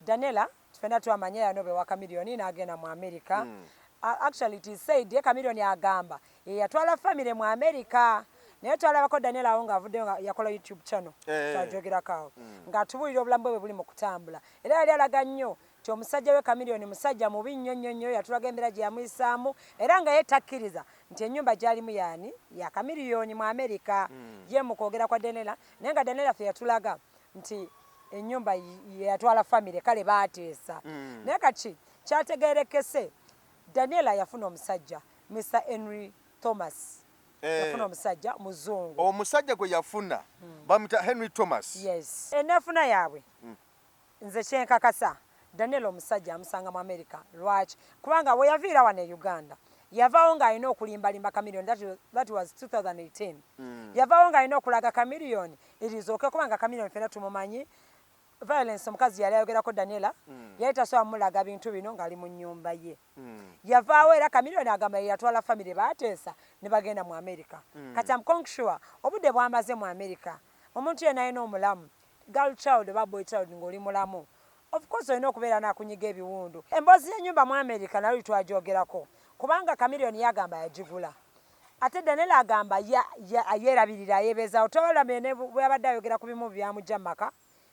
Daniela tufenda tuamanya yanobe wa Chameleone n'agenda mu America. Actually it is said ye Chameleone agamba yatwala family mu America. Naye twalabako Daniela awo ng'avudde yakola YouTube channel twajogerako ng'atubulira obulamu bwe buli mu kutambula era yali alaga nnyo nti omusajja we Chameleone musajja mubi nnyo yatulaga embeera gye yamuyisaamu era nga ye takkiriza nti ennyumba gy'alimu yaani ya Chameleone mu America ye mu kwogera kwa Daniela naye nga Daniela ffe yatulaga nti ennyumba yatwala family kale baateesa naye kati kyategeerekese Daniela yafuna omusajja Mr. Henry Thomas yafuna omusajja muzungu omusajja gwe yafuna bamita Henry Thomas yes enafuna yaabwe nze kyenkakasa Daniela omusajja amusanga mu America lwaki kubanga we yaviira wano e Uganda yavaawo ng'alina okulimbalimba Chameleone that was 2018 yavaawo ng'alina okulaga Chameleone erizooke kubanga Chameleone fena tumumanyi violence omukazi yali ayogerako Daniela yali tasobola mulaga bintu bino ng'ali mu nnyumba ye yavaawo era Chameleone agamba yatwala family baateesa ne bagenda mu America kati am sure obudde bwamaze mu America omuntu yenna alina omulamu girl child oba boy child ng'oli mulamu of course olina okubeera n'akunyiga ebiwundu emboozi y'ennyumba mu America nayo twagyogerako kubanga Chameleone yagamba yagigula ate Daniela agamba yeerabirira yeebeezaawo tobalamene bwe yabadde ayogera ku bimu byamujja mu maka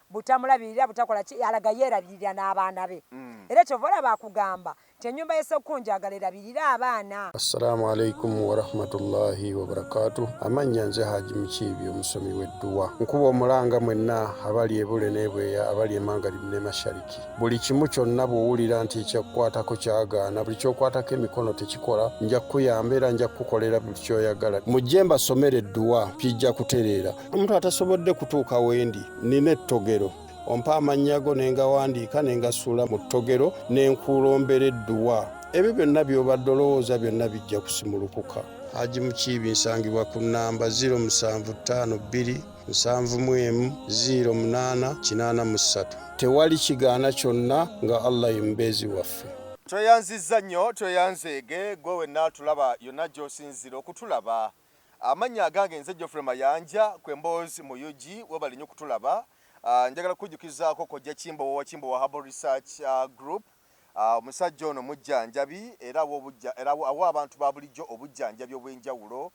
butamulabirira butakola alaga yeerabirira n'abaana be era kyova olaba akugamba nti ennyumba y'essekkunjagala erabirira abaana. Assalamu alaikum wa rahmatullahi wa barakatuh. Amannya nze Haji Mukiibi omusomi w'edduwa nkuba omulanga mwenna abali ebule n'ebweya abali emangalibi ne mashariki buli kimu kyonna bw'owulira nti ekyakukwatako kyagaana buli kyokwatako emikono tekikola nja kukuyamba era nja kukukolera buli kyoyagala mujje mbasomere edduwa kijja kutereera omuntu atasobodde kutuuka wendi nina ettogero ompa amannya go ne ngawandiika ne ngasuula mu ttogero ne nkulombera edduwa ebyo byonna by'obadde olowooza byonna bijja kusimulukuka. Haji Mukiibi nsangibwa ku nnamba 0752 0708 tewali kigaana kyonna nga Allah ye mubeezi waffe. Tweyanzizza nnyo tweyanzeege gwe wenna tulaba yonna gy'osinzira okutulaba amannya agange nze Geoffrey Mayanja kwemboozi mu UG webali nnyo okutulaba. Njagala kujjukizaako kojja Kimbo wa Herbal Research Group omusajja ono mujjanjabi era awa abantu ba bulijjo obujjanjabi obw'enjawulo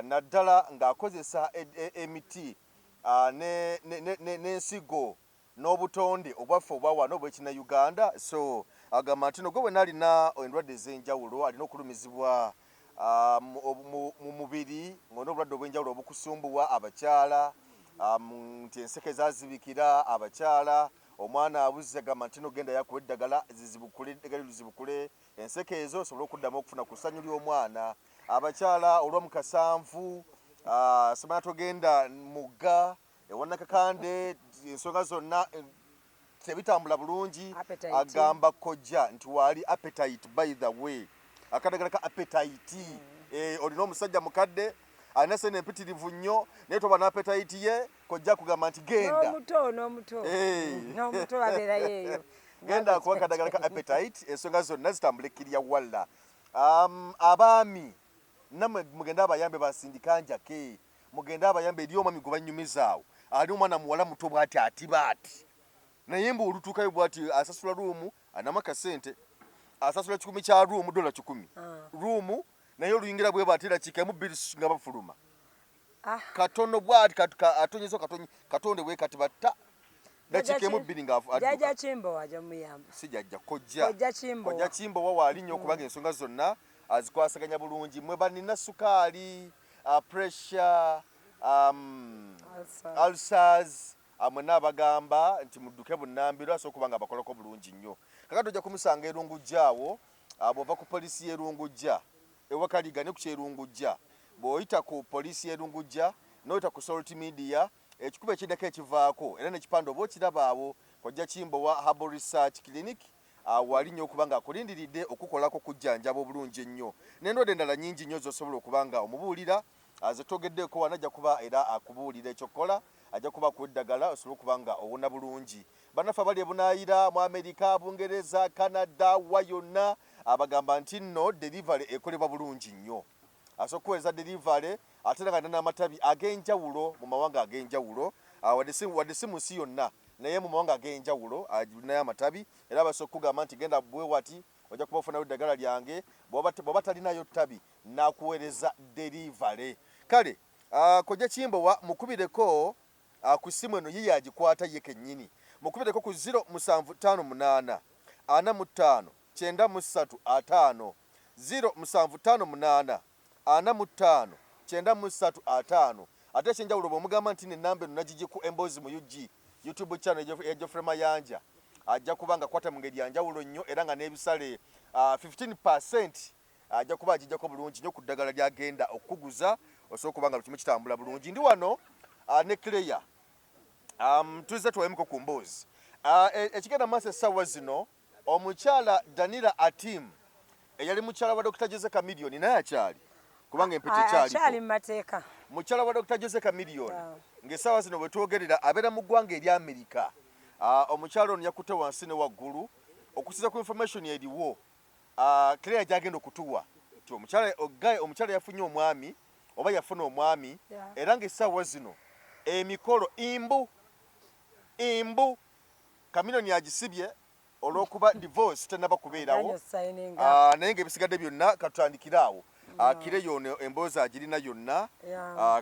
naddala ng'akozesa emiti n'ensigo n'obutonde obwaffe obwa wano obw'ekina Uganda so agamba nti no gwe bwe nalina endwadde ez'enjawulo alina okulumizibwa mu mubiri ng'olina obulwadde obw'enjawulo obukusumbuwa abakyala nti enseke zazibikira abakyala omwana abuze agamba nti nogenda yakuwa eddagala zizibukule enseke ezo osobole okuddamu okufuna ku ssanyu ly'omwana abakyala olw'omukasanvu somala togenda mugga ewannakakande ensonga zonna tebitambula bulungi agamba kojja nti wali appetite by the way akadagala ka appetite olina omusajja mukadde alina sene empitirivu nnyo naye toba n'appetite ye kojja kugamba nti genda n'omuto abeera yeeyo genda akuwa akadagala ka appetite ensonga zonna zitambulekirya walla abaami nammwe mugende abayambe basindika njake mugende abayambe eri omwami gwe bannyumizaawo ali omwana muwala muto bw'ati atiba ati naye mbu olutuukayo bw'ati asasula ruumu anamu akasente asasula 10 kya ruumu $10 ruumu naye oluyingira bwe batira kikemu bbiri nga bafuluma katono bw'ati atonyezo katonde bwe kati batta dakikemu bbiri nga Jajja Kimbo waja muyamba si jajja kojja Kimbo wa wali nnyo okubanga ensonga zonna azikwasaganya bulungi mwe banina sukaali pressure ulcers mwenna abagamba nti mudduke bunnambiro asobola okuba nga bakolako bulungi nnyo kakati ojja kumusanga erungujjaawo bw'ova ku poliisi y'erungujja ewakaliga ne ku kyerungujja bw'oyita ku poliisi y'erungujja n'oyita ku Salt Media ekikuba ekiddako ekivaako era n'ekipande oba okirabaawo kojja Kimbo wa Herbal Research Clinic wali nnyo okuba nga akulindiridde okukolako kujjanjaba obulungi ennyo n'endwadde endala nnyingi nnyo z'osobola okuba nga omubuulira zetogeddeko wana ajja kuba era akubuulira ekyokukola ajja kuba ku eddagala osobole okuba nga owona bulungi bannaffe abali ebunaayira mu Amerika Bungereza Canada wa yonna abagamba nti nno delivery ekolebwa bulungi nnyo asobola okuweereza delivery ate nga n'amatabi ag'enjawulo mu mawanga ag'enjawulo wadde si mu nsi yonna naye mu mawanga ag'enjawulo naye amatabi era basobola okugamba nti genda bwe wati ojja kuba ofunayo eddagala lyange bw'oba talinayo ttabi n'akuweereza delivery. Kale kojja Kimbowa mukubireko ku ssimu eno ye yagikwata ye kennyini mukubireko ku 0758 45 93 5 0758 45 93 ate ekyenjawulo bw'omugamba nti n'ennamba eno nagigi ku emboozi mu YouTube channel ya Geoffrey Mayanja ajja kuba nga kwata mu ngeri ya njawulo nnyo era nga n'ebisale 15% ajja kuba agijjako bulungi nnyo ku ddagala ly'agenda okukuguza osobola okuba nga kimu kitambula bulungi. Ndi wano ne Claire tuzze tuwayemuko ku mboozi ekigenda maaso essaawa zino omukyala Danila Atim eyali mukyala wa Dr. Jose Chameleone naye akyali kubanga empete akyali mu mateeka mukyala wa Dr. Jose Chameleone ng'essaawa zino bwe twogerera abeera mu ggwanga erya Amerika. Omukyala ono yakutte wansi ne waggulu okusiza ku information eriwo Claire gyagenda okutuwa nti omukyala yafunye omwami oba yafuna omwami era ng'essaawa zino emikolo imbu Chameleone agisibye olw'okuba divorce tennaba kubeerawo naye ng'ebisigadde byonna katutandikiraawo kire yono emboozi agirina yonna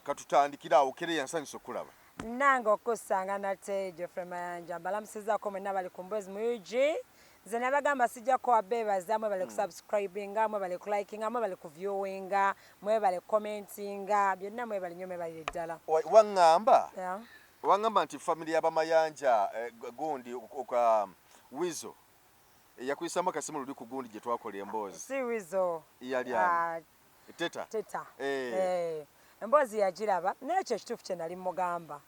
katutandikiraawo kire yansanyusa okulaba nange okusanga nate Geoffrey Mayanja mbalamusizaako mwenna bali ku mboozi mu UG nze nabagamba sijjako wabeebaza mwe bali kusubscribinga mwe bali kulikinga mwe bali kuviewinga mwe bali commentinga byonna mwe bali nnyo mwe bali ddala waŋŋamba nti family y'abamayanja gundi Wizo yakuyisamu akasimu luli ku gundi gye twakola emboozi si Wizo yali teta emboozi yagiraba naye ekyo ekituufu kye nali mugamba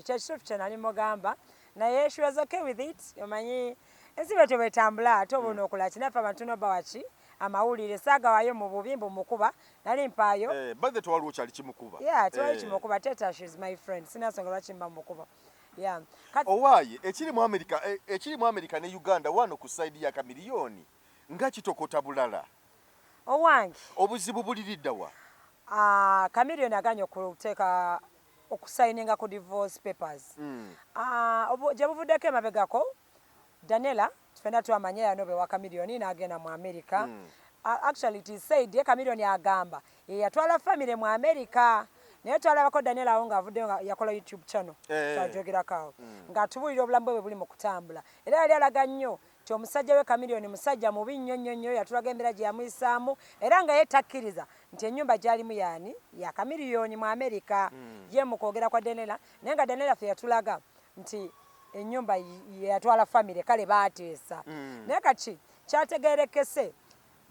kyekituufu kye nali mugamba naye she was okay with it omanyi ensi bwetyo bwetambula ate obona okola kinaffe abantu noba waki amawulire saagawayo mu bubi mbumukuba nali mpaayo badde tewaliwo kyali kimukuba tewali kimukuba teta she is my friend sina nsonga lwaki mba mumukuba owaaye ekiri mu America ne Uganda wano ku saidi ya Chameleone nga kitokota bulala owange obuzibu buliridda wa Chameleone aganye okuteeka okusayininga ku divorce papers gye buvuddeko emabegako Daniela ffenna twamanye yanobe wa Chameleone n'agenda mu America actually it is said Chameleone agamba yatwala family mu America naye twalabako Daniela awo ng'avuddeyo nga yakola YouTube channel twajogerako awo ng'atubuulira obulamu bwe buli mu kutambula era yali alaga nnyo nti omusajja we Chameleone musajja mubi nnyo yatulaga embeera gye yamuyisaamu era nga ye takkiriza nti ennyumba gy'alimu yaani ya Chameleone mu America ye mu kwogera kwa Daniela naye nga Daniela ffe yatulaga nti ennyumba yatwala family kale baateesa naye kati kyategeerekese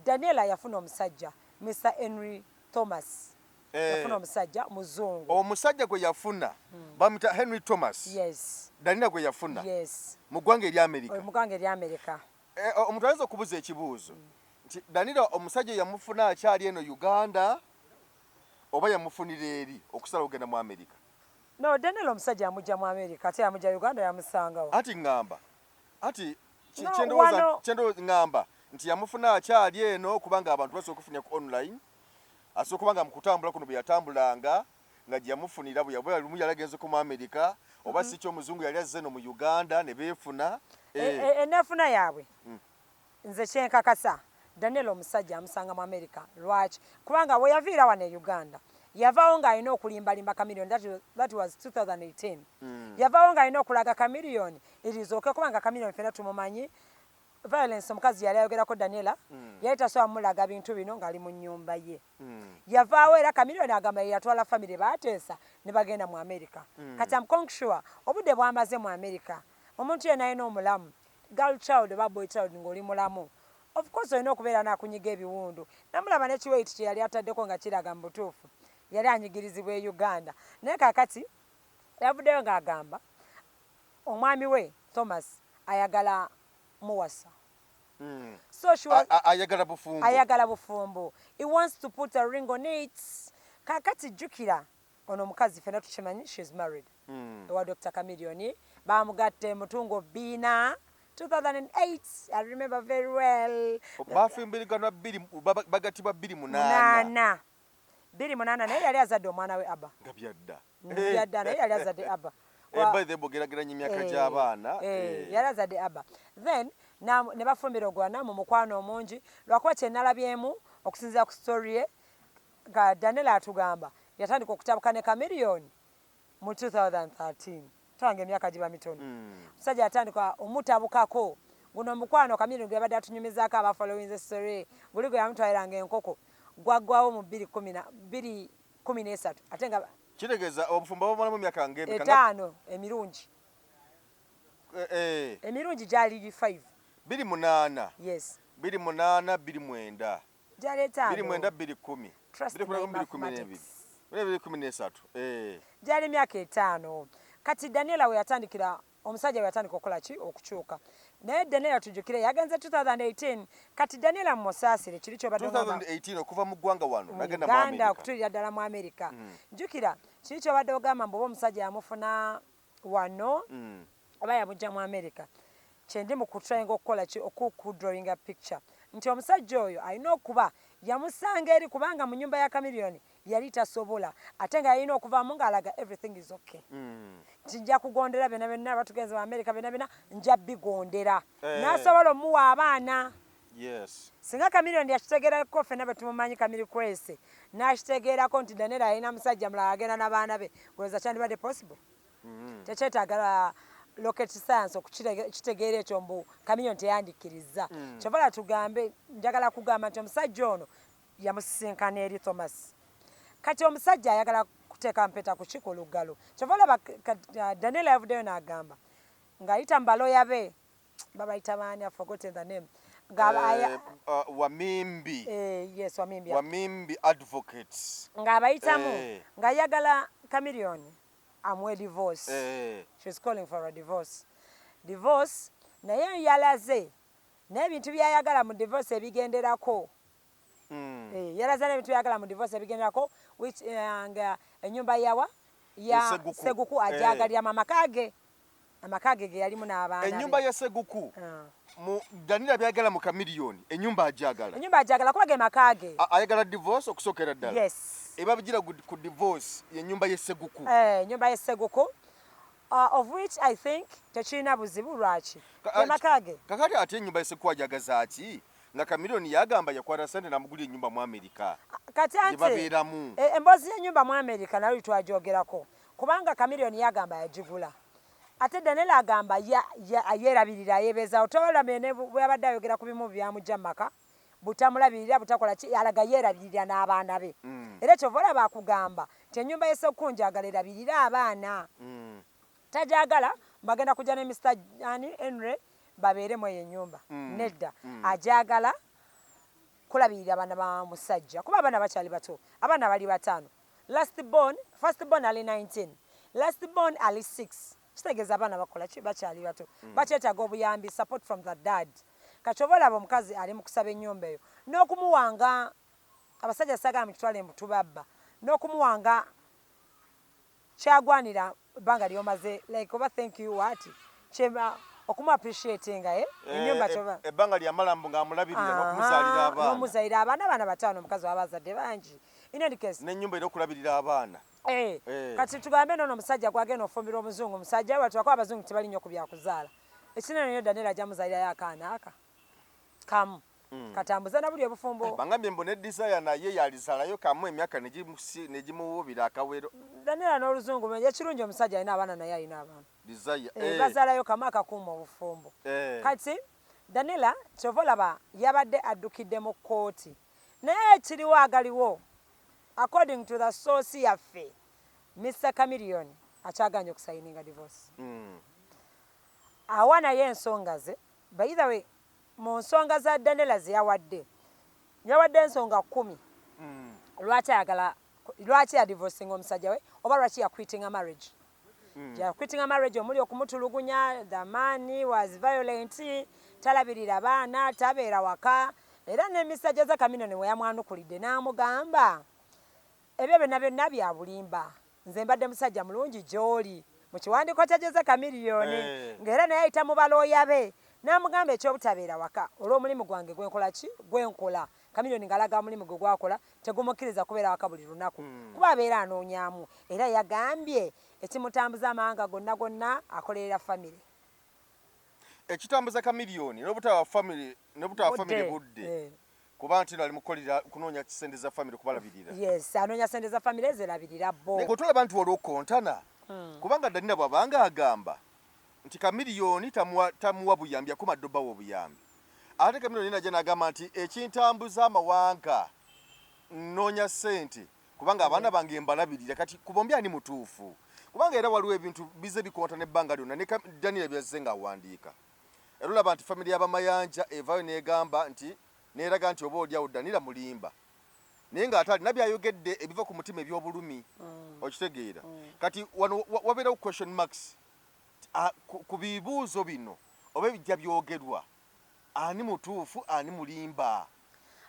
Daniela yafuna omusajja Mr. Henry Thomas yafuna omusajja muzungu omusajja gwe yafuna bamita Henry Thomas Daniela gwe yafuna mu ggwanga erya Amerika omuntu ayinza okubuza ekibuuzo nti Daniela omusajja yamufuna akyali eno Uganda oba yamufunira eri okusala okugenda mu Amerika no Daniela omusajja yamujja mu Amerika ate yamujja Uganda yamusangawo ati ngamba ati kyendowooza ngamba nti yamufuna akyali eno kubanga abantu basobola okufunya ku online asobola kuba nga mu kutambula kuno bwe yatambulanga nga gye yamufunira bwe yabula lumu yali agenze ku mu Amerika oba si ky'omuzungu yali azze no mu Uganda ne beefuna enneefuna yaabwe nze kyenkakasa Daniela omusajja amusanga mu Amerika lwaki kubanga bwe yaviira wano e Uganda yavaawo ng'alina okulimbalimba Chameleone that was 2018 yavaawo ng'alina okulaga Chameleone erizooke kubanga Chameleone ffenna tumumanyi violence omukazi yali ayogerako Daniela yali tasobola mulaga bintu bino ng'ali mu nnyumba ye yavaawo era Chameleone agamba yatwala family baateesa ne bagenda mu America kati am sure obudde bwamaze mu America omuntu yenna alina omulamu girl child oba boy child ng'oli mulamu of course olina okubeera n'akunyiga ebiwundu namulaba ne kiweit kye yali ataddeko nga kiraga mu butuufu yali anyigirizibwa e Uganda naye kaakati yavuddeyo ng'agamba omwami we Thomas ayagala muwasa so she was ayagala bufumbo he wants to put a ring on it kaakati jjukira ono omukazi ffenna tukimanyi she is married ewa Dr. Chameleone baamugatte mutungo bbiina 2008 I remember very well bafimbirigana bagatibwa 28 naye yali azadde omwana we Abba nga byadda naye yali azadde Abba by the bogerageranya emyaka gy'abaana yarazadde Abba then ne bafumbira ogwana mu mukwano omungi lwakuba kyenalabyemu okusinziira ku story ye nga Daniela atugamba yatandika okutabuka ne Chameleone mu 2013 tange emyaka giba mitono musajja yatandika omutabukako guno mukwano Chameleone gwe yabadde atunyumizaako aba following story buli gwe yamutwaliranga enkoko gwaggwawo mu 2013 ate nga kitegeeza obufumbo bwamalamu emyaka etaano emirungi emirungi gyali 5 28 yes 28 29 gyali etaano 29 210 gyali emyaka etaano kati Daniela we yatandikira omusajja we yatandika okukola ki okukyuka naye Daniela tujjukire yagenze 2018 kati Daniela musaasire kiri kyobadde 2018 okuva mu ggwanga wano nagenda mu Uganda okutulira ddala mu America jjukira kiri kyobadde ogamba mbu oba omusajja yamufuna wano oba yamujja mu America kyendi mu kutryinga okukola ki okudrawinga picture nti omusajja oyo alina okuba yamusanga eri kubanga mu nyumba ya Chameleone yali tasobola ate nga yalina okuvaamu ng'alaga everything is okay nja kugondera byonna byonna batugenze mu America byonna nja bigondera n'asobola omuwa abaana singa Chameleone yakitegeerako ffenna bwe tumumanyi Camille Kwese n'akitegeerako nti Daniela yalina musajja mulala agenda n'abaana be gweza kyandibadde possible tekyetaaga rocket science okukitegeera ekyo mbu Chameleone teyandikkiriza kyovala tugambe njagala kugamba nti omusajja ono yamusisinkana eri Thomas kati omusajja ayagala kuteeka mpeta ku kikolugalo kyovala Daniela yavuddeyo n'agamba ng'ayita mu baloya be babayita baani I forgotten the name Wamimbi yes Wamimbi advocates ng'abayitamu ng'ayagala Chameleone amuwe divorce she's calling for a divorce naye yalaze n'ebintu byayagala mu divorce ebigenderako yalaze n'ebintu byayagala mu divorce ebigenderako which nga enyumba ya Seguku ajagalira amakage ge yalimu n'abaana enyumba ya Seguku mu Daniela byagala mu Chameleone enyumba ajagala kuba ge makage ayagala divorce okusookera ddala yes eba bigira ku divorce y'ennyumba ye Seguku ennyumba ye Seguku of which I think tekirina buzibu lwaki makage kakati ate ennyumba ye Seguku ajagaza ki nga Chameleone yagamba yakwata sente namugulira ennyumba mu America kati ante emboozi y'ennyumba mu America nayo twajogerako kubanga Chameleone yagamba yagigula ate Daniela agamba yerabirira yebeeza otola mene bwabadde ayogera ku bimu byamujja maka butamulabirira butakola ki alaga yerabirira n'abaana be era kyovola bakugamba nti ennyumba ye Seguku njagala erabirira abaana tajagala bagenda kujja ne Mr. Henry babeeremu eyo ennyumba nedda ajagala kulabirira abaana ba musajja kuba abaana bakyali bato abaana bali bataano first born ali 19 last born ali 6 kitegeeza abaana bakola ki bakyali bato bakyetaaga obuyambi support from the dad kacyobola abo omukazi ali mu kusaba ennyumba eyo n'okumuwanga abasajja sagala mu kitwale mbu tubabba n'okumuwanga kyagwanira ebbanga lyomaze like oba thank you what kyema okumu appreciatinga ennyumba kyoba ebbanga lyamala mbu ng'amulabirira n'omuzaalira abaana bataano omukazi w'abazadde bangi in any case n'ennyumba era okulabirira abaana kati tugambe noono omusajja gwagenda ofumbira omuzungu omusajja watwakuba abazungu tebali nnyo ku byakuzaala ekinene nyo Daniela ajja muzaalirayo akaana aka kamu katambuza na buli obufumbo bangambye mbu ne Desire naye yalizalayo kamu emyaka negimuwubira akawero Daniela n'oluzungu ekirungi omusajja alina abaana naye alina abaana Desire bazaalayo kamu akakuuma obufumbo kati Daniela kyova olaba yabadde addukidde mu kkooti naye ekiriwo agaliwo according to the source yaffe Mr. Chameleone akyaganye okusayininga divorce awa naye ensonga ze by the way mu nsonga za Daniela ze yawadde ensonga 10 lwaki yadivorcinga omusajja we oba lwaki yaquitinga marriage yaquitinga marriage omuli okumutulugunya the man was violent talabirira baana tabeera waka era ne Mr. Jazza Chameleone we yamwanukulidde n'amugamba ebyo byonna bya bulimba nze mbadde musajja mulungi gy'oli mu kiwandiiko kya Jazza Chameleone ng'era naye ayita mu balooya be n'amugamba ekyobutabeera waka olw'omulimu gwange gwenkola Chameleone ngalaga mulimu gwe gwakola tegumukkiriza kubeera waka buli lunaku kuba abeera anoonyaamu era yagambye ekimutambuza amawanga gonna akolerera famire ekitambuza Chameleone n'obutawa famire budde kuba nti ali mukolera kunoonya sente za famire kubalabirira. Yes, anoonya sente za famire zerabirira bo. Naye otulaba nti waliwo kontana kubanga Danila bw'abanga agamba nti Chameleone tamuwa buyambi akuma Ddobawo obuyambi. Ate Chameleone najja n'agamba nti ekintambuza amawanga nnoonya sente kubanga abaana bange mbalabirira kati ku bombi ani mutuufu kubanga era waliwo ebintu bize bikontana ebbanga lyonna ne Danila byazze ng'awandiika. Era olaba nti famire y'abamayanja evaayo n'egamba nti neeraga nti oba olyawo Danila mulimba naye ng'ate alina byayogedde ebiva ku mutima eby'obulumi okitegeera. Kati wano wabeerawo question marks ku bibuuzo bino oba ebijja byogerwa ani mutuufu ani mulimba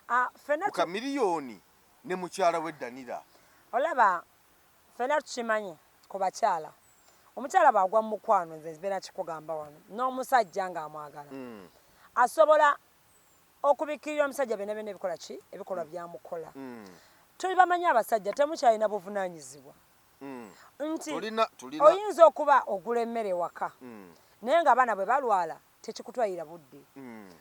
ku Chameleone ne mukyala we Danila. Olaba fena tukimanyi ku bakyala omukyala bw'agwa mu mukwano nze mbeera kikugamba wano n'omusajja ng'amwagala asobola okubikkirira omusajja byonna byonna ebikola ki ebikolwa byamukola. Tuli bamanyi abasajja temukyalina buvunaanyizibwa nti oyinza okuba ogula emmere waka naye ng'abaana bwe balwala tekikutwalira budde.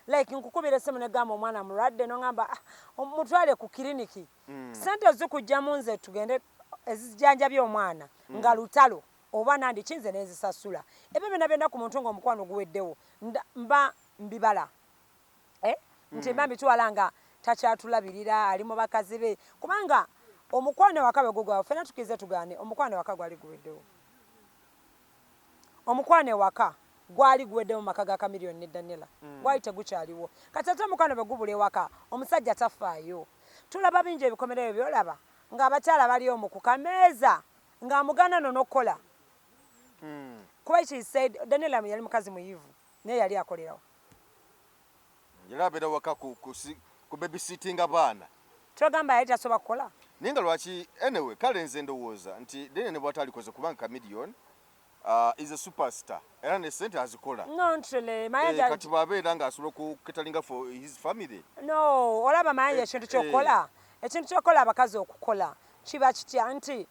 Like nkukubira essimu negamba omwana mulwadde n'ongamba mutwale ku kiriniki sente zikujjamu nze tugende ezijjanjabya omwana nga lutalo oba nandi kinze nezisasula ebyo byonna byonna ku muntu ng'omukwano guweddewo mba mbibala nti mba mbitwala nga takyatulabirira ali mu bakazi be kubanga omukwano waka bwe gugwawo fena tukize tugaane omukwano waka gwali guweddewo. Omukwano waka gwali guweddewo mu maka ga Chameleone ne Danila gwali tegukyaliwo kati ate omukwano bwe gubula ewaka omusajja tafaayo. Tulaba bingi ebikomereyo byolaba ng'abakyala bali omu ku kameeza ng'amugana n'okukola kuba she said Danila yali mukazi muyivu naye yali akolerawo era abeera waka ku babysittinga baana kyogamba yali tasobola kukola naye nga lwaki anyway kale nze ndowooza nti Danila ne bw'ata alikoze kubanga Chameleone is a superstar era ne sente azikola kati bw'abeera ng'asobola okuketalinga for his family. No, olaba mayanja ekintu ky'okukola ekintu ky'okola abakazi okukola kiba kitya nti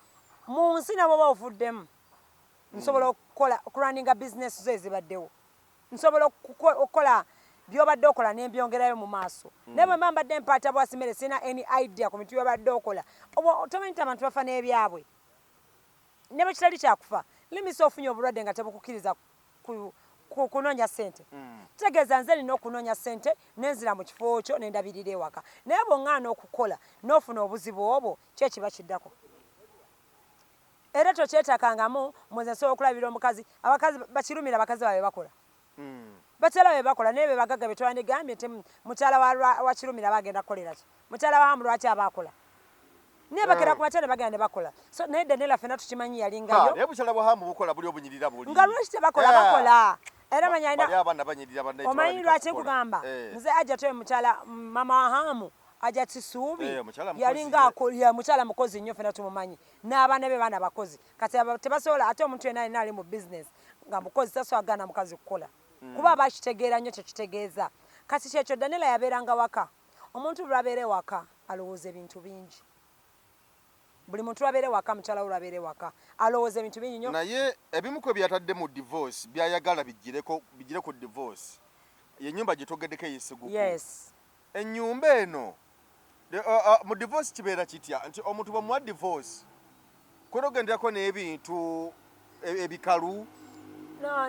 mu nsi nabo ba ovuddemu nsobola okukola okurunninga bizinesi zo ezibaddewo nsobola okukola byobadde okola n'embyongerayo mu maaso naye bwe mba mbadde mpaata bwasimere sina any idea ku bintu byobadde okola tomanyi nti abantu bafa n'ebyabwe ne bwe kitali kyakufa limisa ofunye obulwadde nga tebukukkiriza kunoonya ssente kitegeeza nze nina okunoonya ssente nenzira mu kifo kyo nendabirira ewaka naye bw'oŋŋaana okukola n'ofuna obuzibu obwo kyo kiba kiddako era tokyetakangamu mwenze nsobola okulabira omukazi abakazi bakirumira abakazi baabwe bakola bakyala baabwe bakola naye be bagagga be twandigambye nti mukyala wa kirumira bagenda kukolera ki mukyala wa hamu lwaki aba akola naye bakera ku bakyala bagenda ne bakola so naye Danila fena tukimanyi yalingayo naye bukyala bwa hamu bukola buli obunyirira buli nga lwaki tebakola bakola era bali abaana banyirira banne omanyi lwaki nkugamba nze ajja toye mukyala mama wa hamu ajja kisuubi yalinga mukyala mukozi nnyo fena tumumanyi n'abaana be baana bakozi kati tebasobola ate omuntu yenna alina ali mu bizinesi nga mukozi tasobola kugana mukazi kukola kuba bakitegeera nnyo tekitegeeza kati kyekyo Danila yabeeranga waka omuntu lwabeere waka alowooza ebintu bingi buli muntu lwabeere waka mukyala we lwabeere waka alowooza ebintu bingi nnyo naye ebimu kwe byatadde mu divorce byayagala bigire ku divorce yennyumba gye togeddeko ey'esiguku ennyumba eno mu divorce kibeera kitya nti omuntu bwe muwa divorce kwera ogenderako n'ebintu ebikalu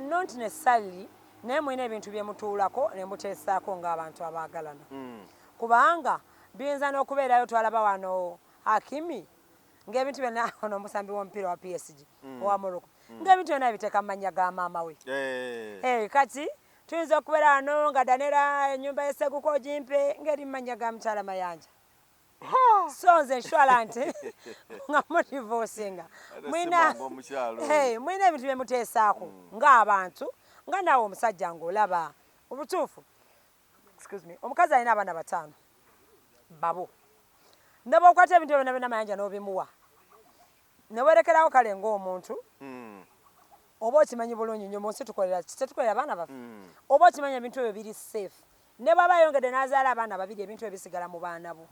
not necessarily naye mulina ebintu bye mutuulako ne muteesaako ng'abantu abaagalana kubanga biyinza n'okubeerayo twalaba wano Hakimi ng'ebintu byonna ono omusambi w'omupiira wa PSG owa Morocco ng'ebintu byonna biteeka mu mannya ga maama we kati tuyinza okubeera wano nga Danila ennyumba y'esseguko ogimpe ng'eri mu mannya ga mukyala Mayanja so nze nshwala nti nga mudivorcinga mwina ebintu bye muteesaako ng'abantu nga naawe omusajja ng'olaba obutuufu omukazi alina abaana 5 babo ne bw'okwata ebintu byonna byonna Mayanja n'obimuwa ne weerekerawo kale ng'omuntu oba okimanyi bulungi nnyo mu nsi tetukolera baana baffe oba okimanyi ebintu ebyo biri safe ne bwaba yongedde n'azaala abaana babiri ebintu ebisigala mu baana bo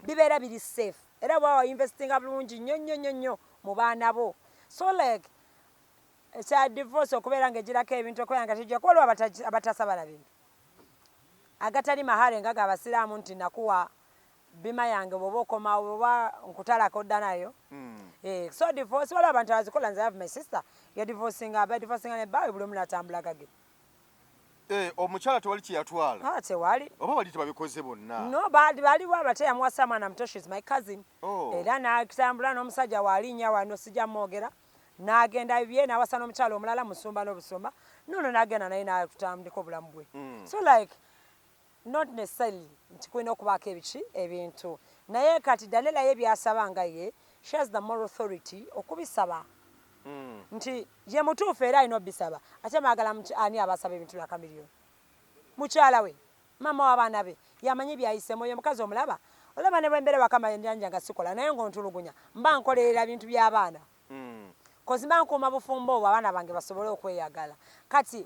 bibeera biri safe era bwaba investinga bulungi nnyo mu baana bo so like ekya divorce okubeera ng'egirako ebintu okubeera nga tijja kuba olwo abatasabala bintu agatali mahale nga gabasiraamu nti nakuwa bima yange bwoba okomawo bwoba nkutalako dda nayo so divorce waliwo abantu abazikola nze have my sister yadivorcinga ne baawe buli omu natambulagage omukyala tewali kyeyatwala tewali oba bali tebabikoze bonna no baliwo abate yamuwasa mwana muto she's my cousin era natambula n'omusajja waalinya wano sijja mwogera n'agenda bye n'awasa n'omukyala omulala musumba n'obusumba nono n'agenda naye n'atambulika obulamu bwe so like not necessarily nti kulina okubaako ebintu naye kati Daniela ye byasaba nga ye she has the moral authority okubisaba nti ye mutuufu era alina obisaba ate maagala ani abasaba ebintu bya kamiliyoni mukyala we mama w'abaana be yamanyi byayisemu ye mukazi omulaba olaba ne bwembeera wakama enjanja nga sikola naye ng'ontulugunya mba nkolerera bintu by'abaana kozi mba nkuuma bufumbo obwo abaana bange basobole okweyagala kati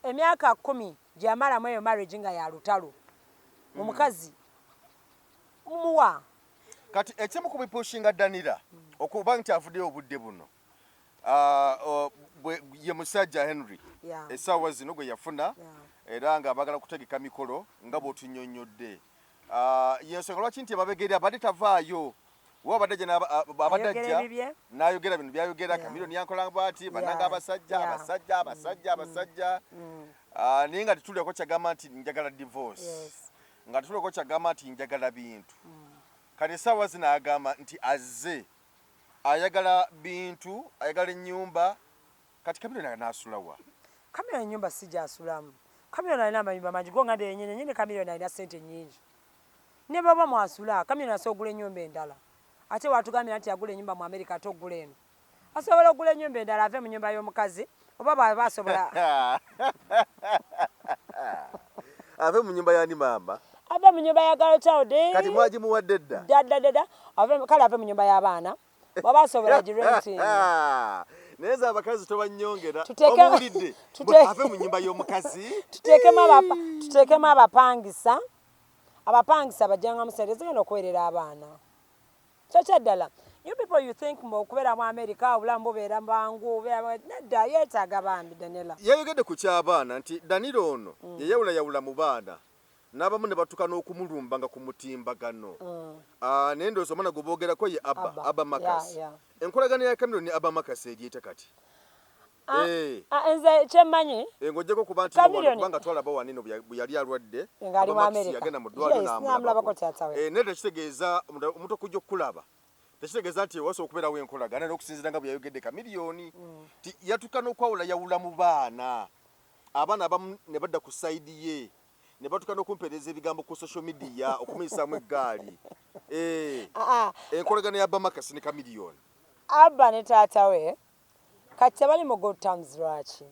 emyaka 10 gyamalamu eyo marriage nga ya lutalo omukazi muwa kati ekimu ku bipushinga Daniela okuba nti avuddeyo obudde buno ye musajja Henry essaawa zino gwe yafuna era nga abagala kutegeka mikolo nga bw'otunnyonnyodde yensonga lwaki nti ababegerera abadde tavaayo wa badde abadajja n'ayogera bino byayogera Kamiliyoni yankola bw'ati bannanga abasajja naye nga tetulieko kyagamba nti njagala divorce nga tetulieko kyagamba nti njagala bintu kati essaawa zino agamba nti azze ayagala bintu ayagala ennyumba kati Kamiliyoni n'asulawa Kamiliyoni ennyumba sijja asulamu Kamiliyoni alina amayumba mangi gonga de yennyini Kamiliyoni alina ssente nnyingi ne baba mwasula Kamiliyoni asobola okugula ennyumba endala ate watugambira nti yagula ennyumba mu Amerika ate ogula eno asobola okugula ennyumba endala ave mu nyumba y'omukazi oba baba asobola ave mu nyumba yani mama ave mu nyumba ya girl child kati mwagimuwadde dda kale ave mu nyumba y'abaana baba asobola girenting naye za abakazi tobanyongera omuwulidde ave mu nyumba y'omukazi tuteekemu abapangisa bajjanga musente zigenda okuweerera abaana kyokya ddala you people you think okubeera mu America obulamu bubeera mangu nedda yeetaaga bambi Daniela yayogedde ku ky'abaana nti Daniela ono yayawulayawula mu baana n'abamu ne batuuka n'okumulumba nga ku mutimbagano naye ndowooza omwana gwe boogerako ye Abba Makasi enkolagano ya Kamiliyoni ne Abba Makasi eryete kati nze kyemmanyi ng'oggyeko kuba nti kubanga twalaba wanino bwe yali alwadde ng'ali mu America yagenda mu ddwaliro n'amulabako naye tekitegeeza omuntu okujja okukulaba tekitegeeza nti ewasobola okubeerawo enkolagana n'okusinziira nga bwe yayogedde Kamiliyoni ti yatuuka n'okwawulayawula mu baana abamu ne badda ku sayidi ye ne batuuka n'okumpeereza ebigambo ku social media okumuyisaamu eggaali enkolagana ya Abba Makasi ne Kamiliyoni Abba ne taata we kati tebali mu good terms lwaki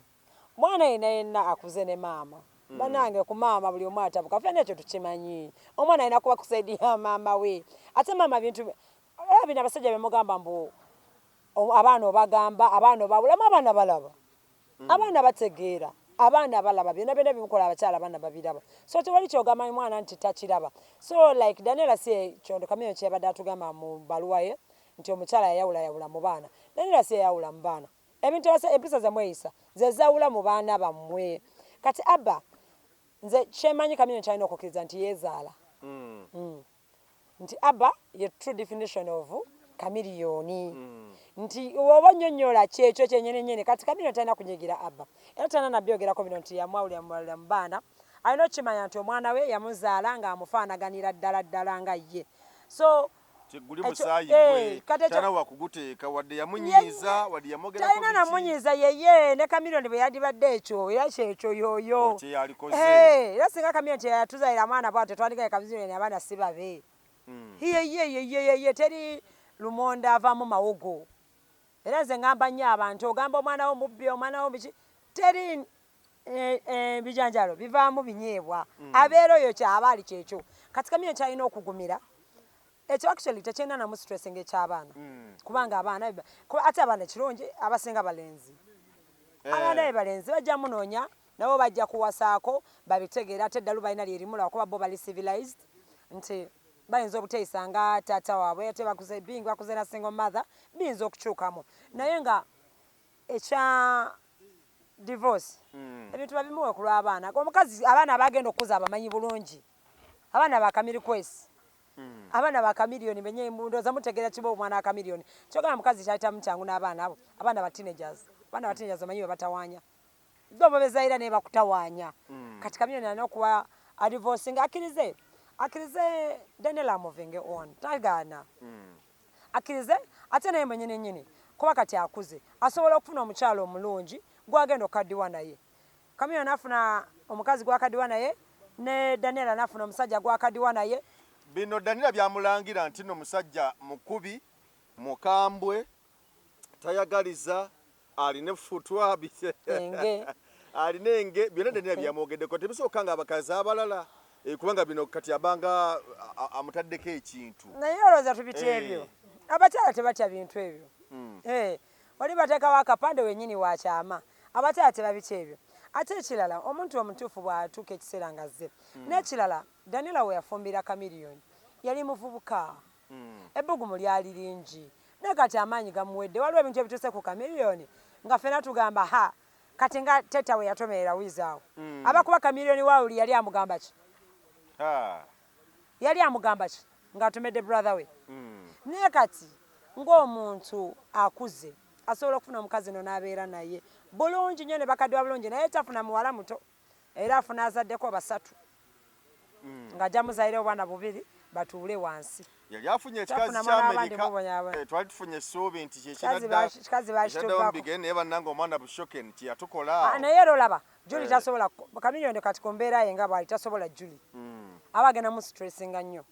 mwana yenna akuze ne maama banange ku maama buli omu atabuka ffe nekyo tukimanyi omwana alina kuba kusaidia maama we ate maama bintu era bino abasajja bemugamba mbu abaana obagamba abaana obabulamu abaana balaba abaana bategeera abaana balaba byonna bimukola abakyala abaana babiraba so tewali kyogamba mwana nti takiraba so like Daniela si kyondo Kamiliyoni kyebadde atugamba mu baluwa ye nti omukyala yayawulayawula mu baana Daniela si yayawula mu baana ebintu empisa zemweyisa zezawula mu baana bammwe kati Abba nze kyemanyi Kamiliyoni kyalina okukkiriza nti yeezaala nti Abba ye true definition of Kamiliyoni nti oba onnyonnyola kyekyo kyenyenenyene kati Kamiliyoni talina kunyigira Abba era talina nabyogerako bino nti yamwawulira mu baana alina okukimanya nti omwana we yamuzaala ng'amufaanaganira ddala nga ye so guli musaayi tana wakuguteeka wadde yamunyiiza wadde yamogerako talina namunyiiza yeye ne Kamiliyoni bwe yandibadde ekyo era kyekyo yoyo era singa Kamiliyoni kyeyatuzaira mwana bwatyo twandikaye Kamiliyoni abaana si babe yeye teri lumonde avaamu mawogo era nze ngamba nnyo abantu ogamba omwana wo mubbi omwana wo biki teri bijanjalo bivaamu binyeebwa abeera oyo kyaba ali kyekyo kati Kamiliyoni kyalina okugumira ekyo actually tekyenda namu stressing eky'abaana kubanga abaana ate abaana kirungi abasinga balenzi abaana balenzi bajja munoonya nabo bajja kuwasaako babitegeera ate eddalu balina lyerimula kuba bo bali civilized nti bayinza obuteeyisa nga taata waabwe ate bakuze bingi bakuze na single mother biyinza okukyukamu naye nga ekya divorce ebintu babimuwe ku lw'abaana omukazi abaana abagenda okuza abamanyi bulungi abaana bakamirikwesi abaana bakamiliyoni benye ndowooza mutegeera kiba omwana akamiliyoni kyogala mukazi kyayitamu kyangu n'abaana abo abaana ba teenagers bamanyi bebatawaanya bo bezaira naye bakutawaanya kati kamiliyoni alina okuwa adivorce nga akkirize Daniel amoving on tagaana akkirize ate naye mwenye nennyini kuba kati akuze asobola okufuna omukyalo omulungi gwagenda okaddiwa naye kamiliyoni afuna omukazi gwakaddiwa naye ne Daniel anafuna omusajja gwakaddiwa naye bino Daniel byamulangira nti no musajja mukubi mukambwe tayagaliza aline futwa enge aline byonna Daniel byamwogeddeko tebisooka nga abakazi abalala kubanga bino kati abanga amutaddeko ekintu naye olowooza tubiti ebyo abakyala tebatya bintu ebyo oli bateekawo akapande wennyini wakyama abakyala tebabiki ebyo ate ekirala omuntu omutuufu bw'atuuka ekiseera nga azze n'ekirala Daniela we yafumbira kamiliyoni yali muvubuka ebbugumu lyali lingi naye kati amaanyi gamuwedde waliwo ebintu ebituuse ku kamiliyoni nga ffena tugamba kati nga teta we yatomerera wizaawo abakuba kamiliyoni waawuli yali amugamba ki yali amugamba ki ng'atomedde brother we naye kati ng'omuntu akuze asobola okufuna omukazi no n'abeera naye bulungi nnyo ne bakaddiwa bulungi naye tafuna muwala muto era afuna azaddeko basatu ng'ajja muzaire obwana bubiri batuule wansi yali afunye ekikazi ky'Amerika twali tufunye essuubi nti kikazi bakituvaako naye bannanga omwana bushoken kyeyatukola naye era olaba Julie tasobola kamiliyoni kati ku mbeera ye nga bwali tasobola Julie aba agenda mu stressinga nnyo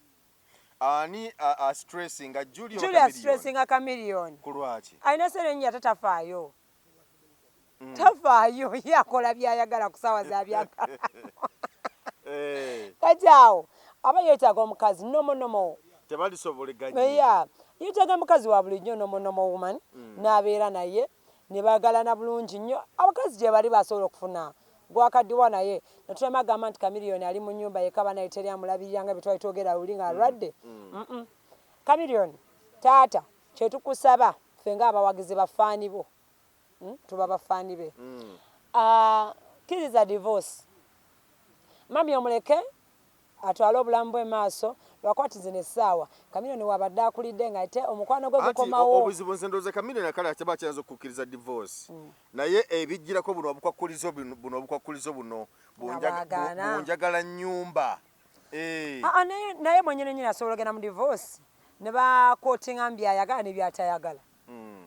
ani stressinga Julie stressinga kamiliyoni ku lwaki alina sere nnyo ate tafaayo tafaayo ye akola byayagala ku ssaawa zabyagala kati awo aba yeetaaga omukazi nomonomo tebalisoboleganya yeetaaga mukazi wa bulijjo nomonomo woman n'abeera naye ne baagalana bulungi nnyo abakazi gye bali basobola okufuna gwakaddiwa naye netulema agamba nti kamiliyoni ali mu nnyumba yekaba naye teri amulabirira nga bye twali twogera luli nga alwadde kamiliyoni taata kyetukusaba ffe ng'abawagizi bafaani bo tuba bafaani be kkiriza divorce mami omuleke atwale obulamu bwe maaso lwakwatize n'essaawa kamiliyoni wabadde akulidde nga ate omukwano gwe gukomawo obuzibu nze ndowooza kamiliyoni akale ateba akyanza okukkiriza divorce naye ebijjirako buno obukwakulizo buno bunjagala nnyumba naye mwennyini nnyini asobola ogenda mu divorce ne bakootinga mbyayagala ne byatayagala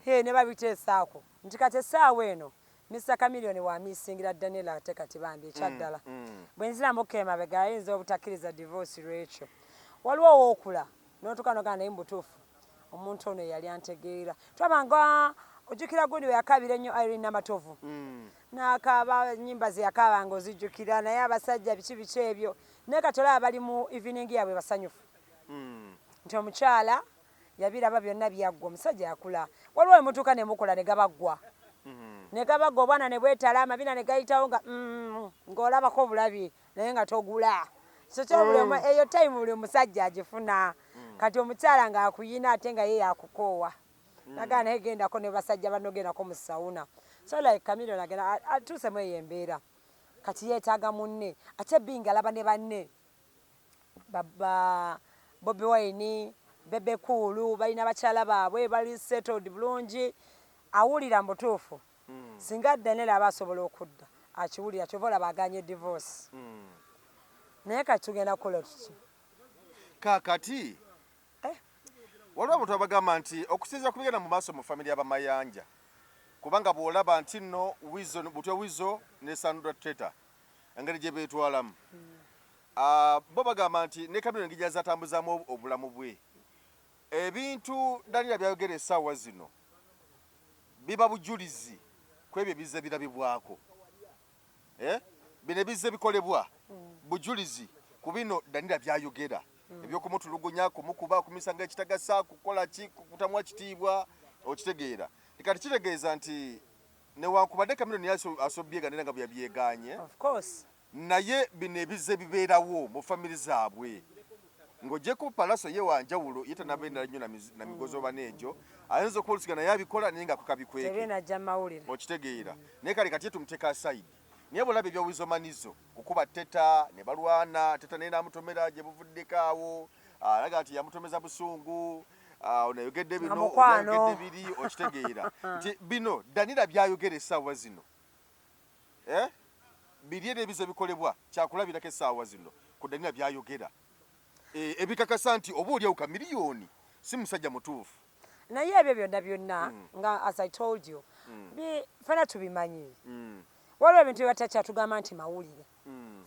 ne babiteesaako nti kati essaawa eno Mr. Kamiliyoni wamisingira Daniela ate kati bambi ekyaddala bwe nziramu okemabega ayinza obutakkiriza divorce lwekyo waliwo owookula n'otukanogana naye mubutuufu omuntu ono yali antegeera twabanga ojjukira gundi we yakabira ennyo Irene Namatovu n'akaaba nnyimba ze yakaabanga ozijjukira naye abasajja biki ebyo naye kati olaba bali mu evening yaabwe basanyufu nti omukyala yabiraba byonna byaggwa omusajja yakula waliwo emutuuka ne mukola ne gabaggwa ne gabaggwa obwana ne bwetala amabina ne gayitawo nga ng'olabako obulabi naye nga togula eyo time buli omusajja agifuna kati omukyala ng'akuyina ate nga ye yakukoowa nagana naye gendako ne basajja banogendako mu sawuna so like Kamiliyoni agenda atuusemu eyo embeera kati yeetaaga munne ate bingi alaba ne banne Bobi Wine Bebe Cool balina bakyala baabwe bali settled bulungi awulira mu butuufu singa Daniela aba asobola okudda akiwulira kyova olaba aganye divorce naye kati tugenda kukola tuki kaakati waliwo abantu abagamba nti okusinziira ku bigenda mu maaso mu famire y'abamayanja kubanga bw'olaba nti nno butwa Wizo ne Sandra Teta engeri gye beetwalamu bo bagamba nti ne Kamiliyoni ngijja zatambuzaamu obulamu bwe ebintu Daniela byayogera essaawa zino biba bujulizi ku ebyo ebizze birabibwako bino ebizze bikolebwa bujulizi ku bino Daniela byayogera ebyokumutulugunya kumukuba kumisanga ekitagasa kukola ki kutamuwa kitiibwa okitegeera kati kitegeeza nti newankubadde Cameron asobyeganira nga byebyeganye of course naye bino ebize bibeerawo mu famiri zaabwe ng'ogyeko palaso ye wanjawulo ye tanabeera nnyo na migozo oba n'egyo ayinza okuba olusigana naye abikola naye nga kukabikweke tebinajja mawulire okitegeera naye kale kati tumuteeka aside naye bwolaba ebyowizomanizo kukuba teta ne balwana teta naye n'amutomera gye buvuddeko awo alaga nti yamutomeza busungu onayogedde bino oyogedde biri okitegeera nti bino Danira byayogera essaawa zino biri era ebizo bikolebwa kyakulabirako essaawa zino ku Danira byayogera ebikakasa nti oba oli awuka miliyoni si musajja mutuufu naye ebyo byonna nga as I told you fena tubimanyi waliwo ebintu byebatakyatugamba nti mawulire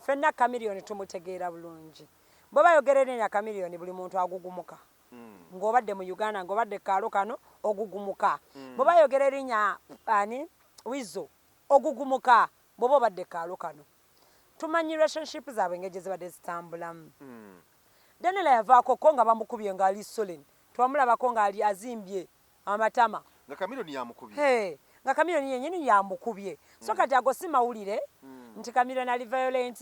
fenna Chameleone tumutegeera bulungi bwe bayogera erinnya Chameleone buli muntu agugumuka ng'obadde mu Uganda ng'obadde kaalo kano ogugumuka bwe bayogera erinnya ani Wizo ogugumuka bw'oba obadde kaalo kano tumanyi relationship zaabwe engeri gye zibadde zitambulamu Daniela yavaako ko nga bamukubye ng'ali Solen twamulabako ng'ali azimbye amatama nga Chameleone yamukubye nga Chameleone yennyini yamukubye so kati ago si mawulire nti Chameleone ali violent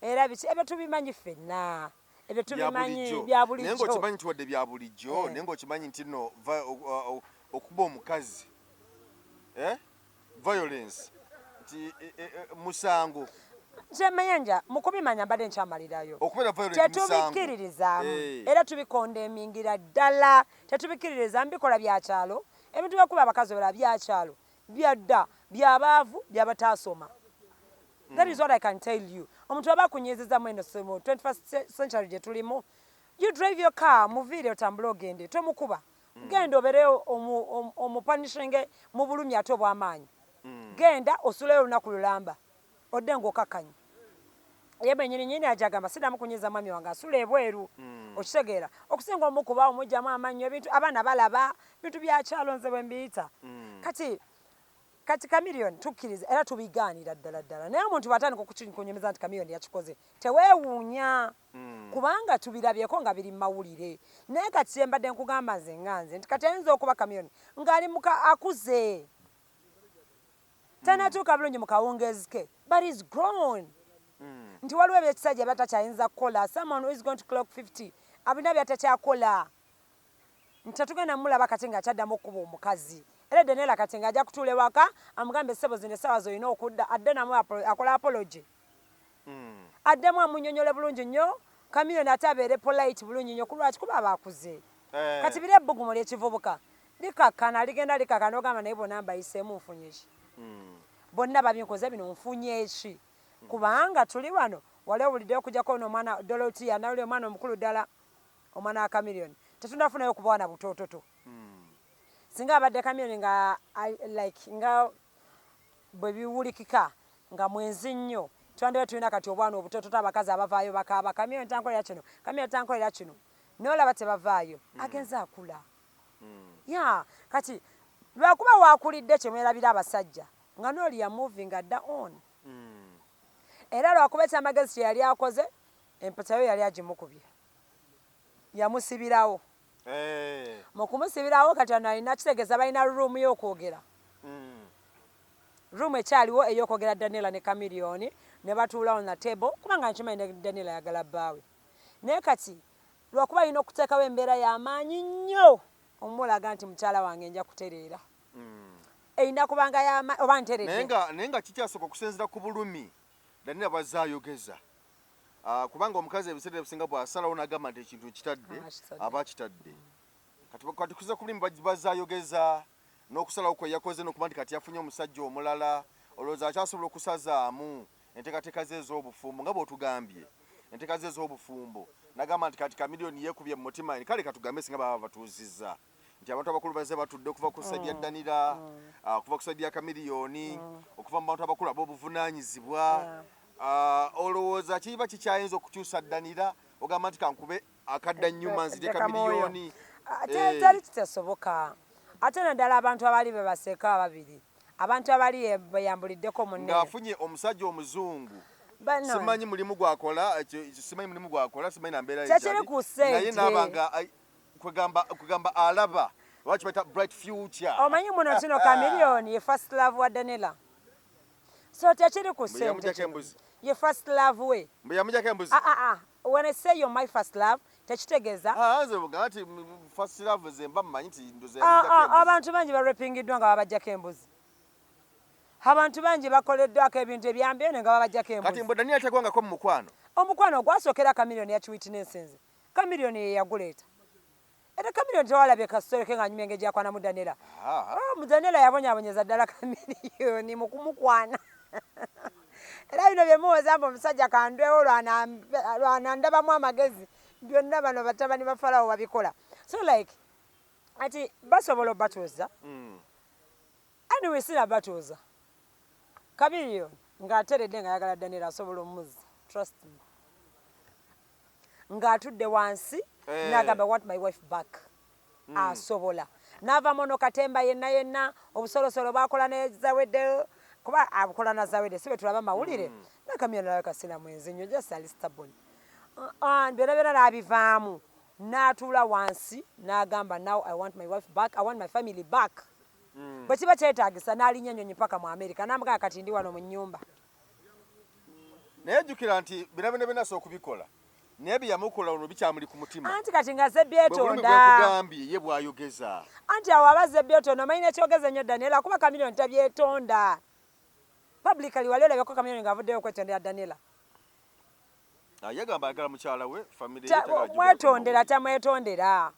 era biki ebyo tubimanyi ffenna ebyo tubimanyi bya bulijjo naye ng'okimanyi nti wadde bya bulijjo naye ng'okimanyi nti nno okuba omukazi violence nti musango Jemayanja mukubimanya mbadde nkyamalirayo tetubikiririzaamu era tubikondemingira ddala tetubikiririza mbikola byakyalo ebintu byokuba abakazi obera byakyalo byadda byabaavu byabataasoma that is what I can tell you omuntu aba akunyezeza mu eno 21st century gye tulimu you drive your car muviire otambule ogende tomukuba genda obere omupanishinge mu bulumi ate obw'amaanyi genda osuleyo olunaku lulamba odde ng'okakanya ye bennyini ajagamba sidamu kunyeza mwami wange asula ebweru okitegeera okusinga omukuba omugyamu amannyo ebintu abaana balaba bintu byakyalo nze bwe mbiyita kati Chameleone tukkiriza era tubigaanira ddala naye omuntu bw'atandika okukinyumiza nti Chameleone yakikoze teweewuunya kubanga tubirabyeko nga biri mawulire naye kati kye mbadde nkugamba nze nganze nti kati ayinza okuba Chameleone ng'ali akuze tanatuuka bulungi mu kawungeezi ke but is grown nti waliwo ebyekisajja byatakyayinza kukola someone who is going to clock 50 abina byatakyakola nti tetugenda mulaba kati nga kyaddamu okuba omukazi era Daniela kati nga ajja kutuula ewaka amugambe essebo zino essaawa zolina okudda adde namu akola apology addemu amunyonyole bulungi nnyo Chameleone ate abeere polite bulungi nnyo kulwaki kuba abakuze kati biri ebbugumu ly'ekivubuka likakkana ligenda likakkana ogamba naye bonna mbayiseemu nfunye ki bonna babinkoze bino nfunye ki kubanga tuli wano wali owulidde okujjako n'omwana Dorothea nawuli omwana omukulu ddala omwana wa Chameleone tetunafunayo okubawana butoototo singa abadde Chameleone nga bwe biwulikika nga mwenzi nnyo twandibadde tulina kati obwana obutoototo abakazi abavaayo bakaaba Chameleone tankolera kino Chameleone tankolera kino n'olaba tebavaayo agenza akula kati lwakuba waakulidde kyemwerabira abasajja nga n'oli ya moving adda on era lwakuba ekyamagezi kye yali akoze empatayo yali agimukubye yamusibirawo mu kumusibirawo kati ano alina kitegeeza balina ruumu y'okwogera ruumu ekyaliwo ey'okwogera Daniela ne Chameleone ne batuulawo na table kubanga nkimanyi ne Daniela yagala bbaawe naye kati lwakuba alina okuteekawo embeera y'amaanyi nnyo omulaga nti mukyala wange nja kutereera eyina kubanga oba nteredde naye nga kikyasooka okusinziira ku bulumi Daniela bwazaayogeza kubanga omukazi ebiseera ebisinga bw'asalawo n'agamba nti ekintu kitadde aba kitadde kati kuza ku bulumi bazaayogeza n'okusalawo kwe yakoze n'okuba nti kati yafunye omusajja omulala olowooza akyasobola okusazaamu enteekateeka ze ez'obufumbo nga bw'otugambye enteeka ze ez'obufumbo n'agamba nti kati Chameleone yeekubye mu mutima kale katugambe singa baba batuuzizza nti abantu abakulu bazze batudde okuva ku ssadi ya Danira okuva ku ssadi ya Chameleone okuva mu bantu abakulu ab'obuvunaanyizibwa olowooza kiba kikyayinza okukyusa Danira ogamba nti kankube akadda nnyuma nzirye Chameleone tali kitasoboka ate naddala abantu abali be baseka ababiri abantu abali beyambuliddeko munne ng'afunye omusajja omuzungu simanyi mulimu gwakola simanyi na mbeera kyekiri ku ssente naye n'abanga kwegamba alaba lwaki baita bright future omanyi muno kino kamiliyoni ye first love wa Daniela so tekiri ku Mbe yamujjako sente embuzi. ye first love we mbe yamujjako embuzi when I say you're my first love tekitegeeza nze bugamba nti first love ze mba mmanyi nti ndoze yamujjako embuzi. abantu bangi barepingiddwa nga babajjako embuzi abantu bangi bakoleddwako ebintu ebyambyone nga babajjako embuzi kati mbwe Daniel takwangako mu mukwano omukwano ogwasookera kamiliyoni yakiwitnessenze kamiliyoni ye yaguleeta era kamiliyoni tewalabye kasitole nga nyumenge gyakwana mu Daniela mu Daniela yabonyaabonyeza ddala kamiliyoni mu kumukwana era bino bye muwoza mbu omusajja kandwewo lwanandabamu amagezi byonna bano batabani ba Falawo babikola so like ati basobola obbatuuza anyway sinabatuuza kamiliyoni ng'ateredde nga yagala Daniela asobola omuzza trust me ng'atudde wansi n'agamba want my wife back asobola n'ava mono katemba yenna obusolosolo baakola ne Zawedde kuba abukola na Zawedde sibe tulaba mawulire nakamiliyoni nawe kasina mwenzi nnyo just alistabon byonna n'abivaamu n'atuula wansi n'agamba now I want my wife back I want my family back bwe kiba kyetaagisa n'alinnya ennyonyi paka mu America n'amugamba kati ndi wano mu nnyumba naye jjukira nti bino byonna asobola okubikola naye bye yamukola ono bikyamuli ku mutima anti kati nga Zebyetonda bwekugambye ye bw'ayogeza anti awo aba Zebyetonda omanyi nekyogeza nnyo Daniela kuba kamiliyoni tabyetonda publicly wali olabyeko kamiliyoni ng'avuddeyo okwetondera Daniela yagamba ayagala mukyala we famire mwetondera tamwetondera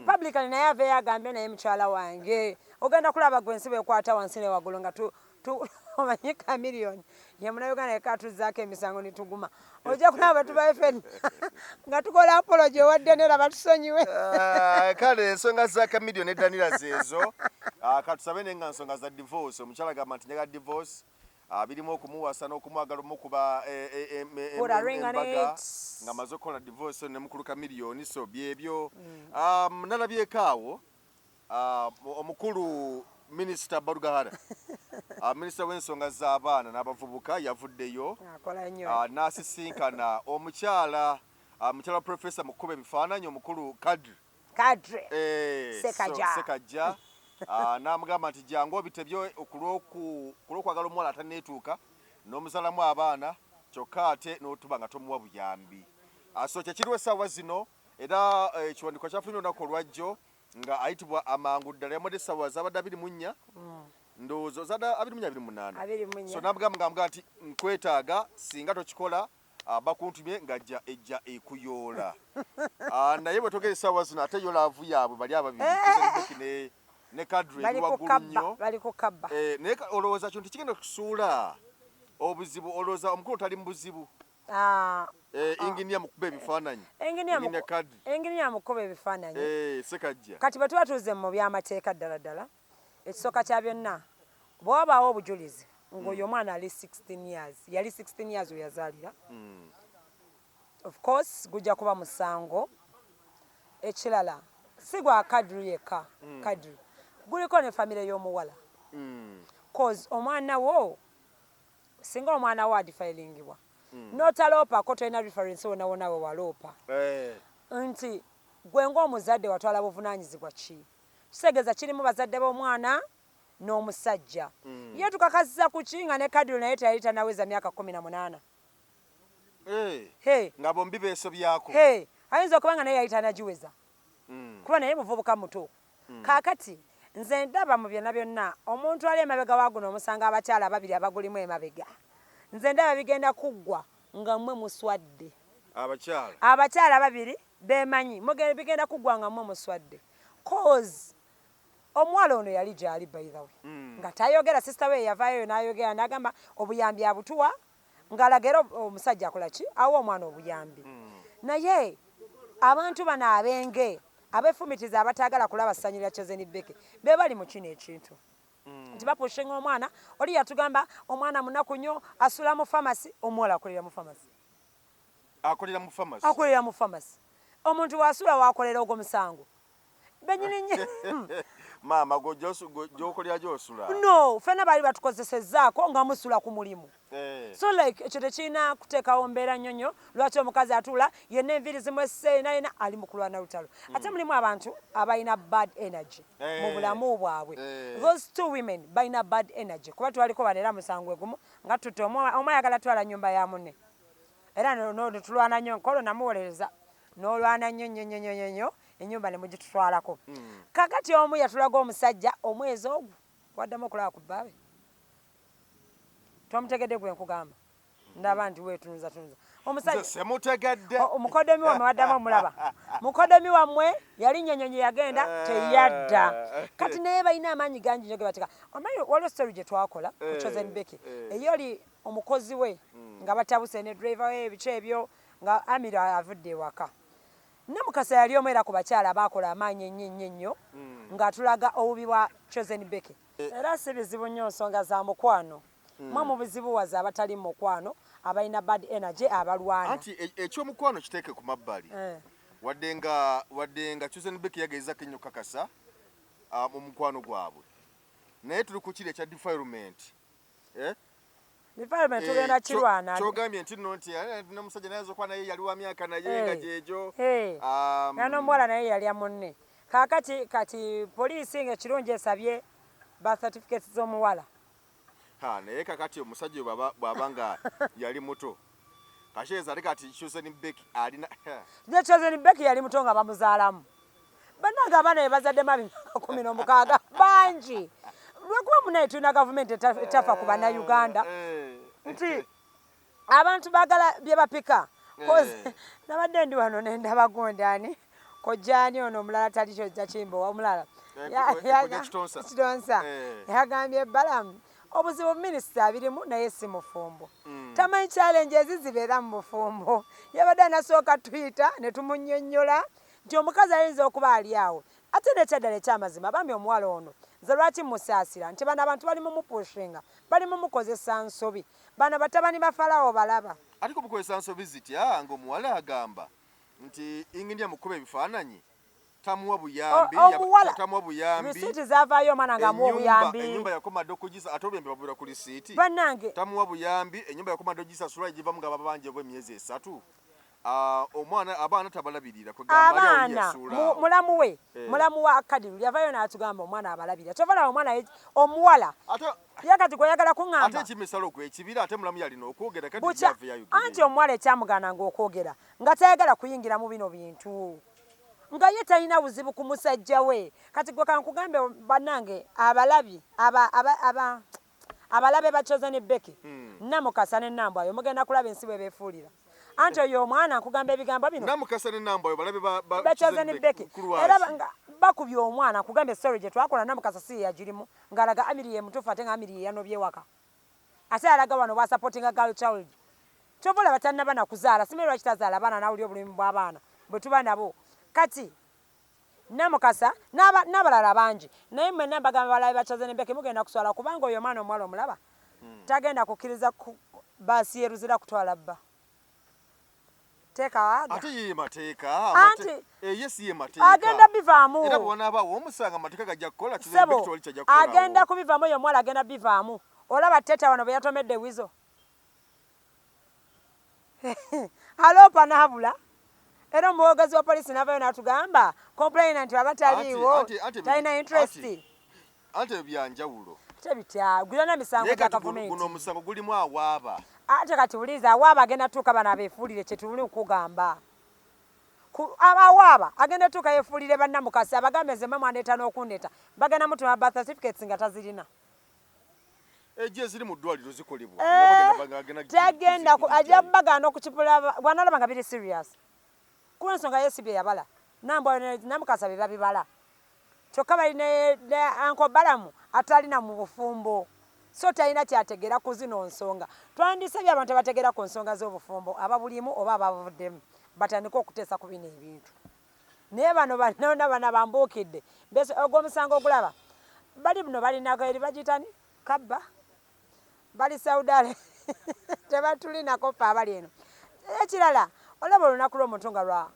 publicly naye aveeyo agambye naye mukyala wange ogenda kulaba gwe ensi bwekwata wansi ne waggulu nga omanyi kamiliyoni ye munnayuganda yeka atuzzaako emisango nituguma ojja kulaba tubaye ffenna nga tukola apology ewa Daniela batusonyiwe kale ensonga za kamiliyoni ne Daniela zeezo katusabe naye nga nsonga za divorce omukyala agamba nti njagala divorce birimu okumuwasa n'okumwagala omukuba embaga nga amaze okukola divorce ne mukulu kamiliyoni so byebyo nalabyeko awo omukulu minisita Barugahara minisita w'ensonga z'abaana n'abavubuka yavuddeyo n'asisinkana omukyala wa profesa mu kukuba ebifaananyi omukulu Kadri Sekajja n'amugamba nti jangu obitebyo kulw'okwagala omuwala ataneetuuka n'omuzalamu abaana kyokka ate n'otuba nga tomuwa buyambi so kyekiriwo essaawa zino era ekiwandiiko kyafunye olunaku olwajjo nga ayitibwa amangu ddala yamwadde essaawa zabadde 24 ndowooza zadde 28 so n'amugamba nti nkwetaaga singa tokikola bakuntumye ng'ajja ejja ekuyoola naye bwe togera essaawa zino ate yo laavu yaabwe bali ababiri ne Kadri waggulu nnyo naye olowooza kintu kigenda okusuula obuzibu olowooza omukulu tali mu buzibu inginiya mukuba ebifaananyi enginiya mukuba ebifaananyi Sekajja kati bwe tuba tuze mu byamateeka ddala ddala ekisooka kya byonna bw'wabaawo obujulizi ng'oyo omwana ali 16 years yali 16 years we yazaalira of course gujja kuba musango ekirala si gwa Kadri yekka Kadri guliko ne famire y'omuwala cause omwana wo singa omwana wo adifayilingibwa n'otaloopako tolina reference wonna wonna we waloopa nti gwe ng'omuzadde watwala buvunaanyizibwa ki kitegeeza kirimu bazadde b'omwana n'omusajja ye tukakasiza ku ki nga ne Kadri naye teyali tanaweza myaka 18 nga bombi beesobyako ayinza okuba nga naye yali tanagiweza kuba naye muvubuka muto kaakati nze ndaba mu byonna byonna omuntu ali emabega waaguno omusanga abakyala ababiri abagulimu emabega nze ndaba bigenda kuggwa nga mmwe muswadde abakyala ababiri beemanyi bigenda kuggwa nga mmwe muswadde cause omuwala ono yali gyali by the way nga tayogera sisita we yavaayo n'ayogera n'agamba obuyambi abutuwa ng'alagera omusajja akola ki awa omwana obuyambi naye abantu bano abenge abeefumitiza abataagala kulaba ssanyirira Chosen Beke be bali mu kino ekintu nti bapushinga omwana oli yatugamba omwana munaku nnyo asula mu famasi omuwala akolera mu famasi omuntu wasula waakolera ogw'omusango benyini nnyo Mama gyokolya gyosula. No, fena bali batukozesezzaako nga musula ku mulimu. So like ekyo tekirina kuteekawo mbeera nnyonyo lwaki omukazi atula yenna enviiri zimwesse yenna ali mu kulwana lutalo. Ate mulimu abantu abalina bad energy mu bulamu bwabwe. Those two women balina bad energy kuba twaliko bano era musango egumu nga tutte omu ayagala twala nnyumba ya munne era ne tulwana nnyo nkolo namuwolereza n'olwana nnyo ennyumba ne mugitutwalako. Kakati omu yatulaga omusajja omwezi ogwo waddamu okulaba ku bbaabe. Tomutegedde gwe nkugamba ndaba nti weetunza omusajja semutegedde omukodomi wammwe waddamu omulaba mukodomi wammwe yali nnyonyonyi yagenda teyadda kati naye balina amaanyi gangi nyo ge bateeka. Omanyi waliwo story gye twakola ku Chosen Becky eyo oli omukozi we nga batabuse ne driver we ebice ebyo nga Amira avudde ewaka. Namukasa yali omu era ku bakyala abaakola amaanyi ennyo ng'atulaga obubi bwa Chosen Becky. Era si bizibu nnyo nsonga za mukwano. Mwe mu buzibu waza abatali mu mukwano abalina bad energy abalwana. Anti ekyomukwano kiteeke ku mabbali. Wadde nga Chosen Becky yageezako ennyo kakasa mu mukwano gwabwe. Naye tuli ku kiri ekya defilement. Defilement tugenda kirwana. Kyogambye nti nno nti n'omusajja naye azokwa naye yali wa myaka naye nga gyegyo. N'omuwala naye yali amunne. Kati poliisi ng'ekirungi esabye birth certificates z'omuwala. Naye kakati omusajja bw'aba nga yali muto kasheeza ate kati Chosen Becky alina ne Chosen Becky yali muto nga bamuzaalamu bannanga abaana be bazaddemu ab'emyaka 16 bangi lwekuba munaye tulina gavumenti etafa ku bannayuganda nti abantu baagala bye bapika nabadde ndi wano ne ndabagondaani kojjaani ono omulala tali kyojja kimbo omulala Kitonsa yagambye Balamu obuzibu minisita abirimu naye si mufumbo. Tamanyi challenge ezizibeera mu bufumbo. Yabadde anasooka tuyita ne tumunnyonnyola nti omukazi ayinza okuba ali awo. Ate n'ekyaddala ekyamazima bambi omuwala ono nze lwaki musaasira nti bano abantu bali mumupushinga bali mumukozesa nsobi bano batabani ba Falawo balaba. Ate kumukozesa nsobi zitya ng'omuwala agamba nti ingindya mukuba ebifaananyi tamuwa buyambi tamuwa buyambi risiti zavaayo omwana nga amuwa obuyambi ennyumba yakomadde okugisa ate obuyambi babula ku risiti bannange tamuwa buyambi ennyumba yakomadde ogisasula egivamu nga babanje obw'emyezi 3 omwana abaana tabalabirira abaana mulamu we mulamu wa Kadiru yavaayo n'atugamba omwana abalabirira kyovala omwana omuwala yakati kweyagala kuŋŋamba ate ekimisalo gw'ekibira ate mulamu yalina okwogera kati gyava ya Uganda anti omuwala ekyamugaananga okwogera nga tayagala kuyingira mu bino bintu nga ye talina buzibu ku musajja we kati gwe kankugambe bannange abalabe ba Chosen Becky Namukasa ne Nambwayo mugenda kulaba ensi bwe beefuulira anti oyo omwana nkugamba ebigambo bino Namukasa ne Nambwayo balabe ba Chosen Becky era bakubye omwana nkugamba story gye twakola Namukasa si yagirimu ng'alaga Amiri ye mutuufu ate nga Amiri ye yanobye waka ate alaga wano bwa supporting a girl child kyobola batannaba nakuzaala simeri lwaki tazaala abaana nawuli obulumi bw'abaana bwe tuba nabo kati Namukasa n'abalala bangi naye mwenna mbagamba balabe ba Chosen Becky mugenda kuswala kubanga oyo omwana omuwala omulaba tagenda kukkiriza baasi yeruzira kutwala bba teeka waaga ate ye mateeka ye si ye mateeka agenda bivaamu era bw'onaabaawo omusanga amateeka gajja kukola agenda kubivaamu oyo omuwala agenda bivaamu olaba teta wano bwe yatomedde wizo aloopa n'abula era omuwogezi wa poliisi n'avaayo n'atugamba complainant aba taliiwo talina interest ate byanjawulo tebitya gulina n'emisango gya gavumenti guno omusango gulimu awaaba ate kati buliza awaaba agenda tuuka bano abeefuulire kye tuli okugamba awaaba agenda tuuka yeefuulire bannamukasa abagambe nze mwe mwandeeta n'okundeeta bagenda mutuma birth certificates nga tazirina ejje ziri mu ddwaliro zikolebwa tagenda ajja bagana okukipula bwanalaba nga biri serious kuba ensonga yesibye yabala Nambwayo Namukasa be babibala kyokka bali ne Uncle Balamu atalina mu bufumbo so talina kyategeera ku zino nsonga twandisabye abantu abategeera ku nsonga z'obufumbo ababulimu oba ababuvuddemu batandika okuteesa ku bino ebintu naye bano bana bambuukidde ogw'omusango ogulaba bali buno balinako eri bagitani kabba bali Saudale tebatulinako ffe abali eno ekirala olaba olunaku lw'omuntu nga lwa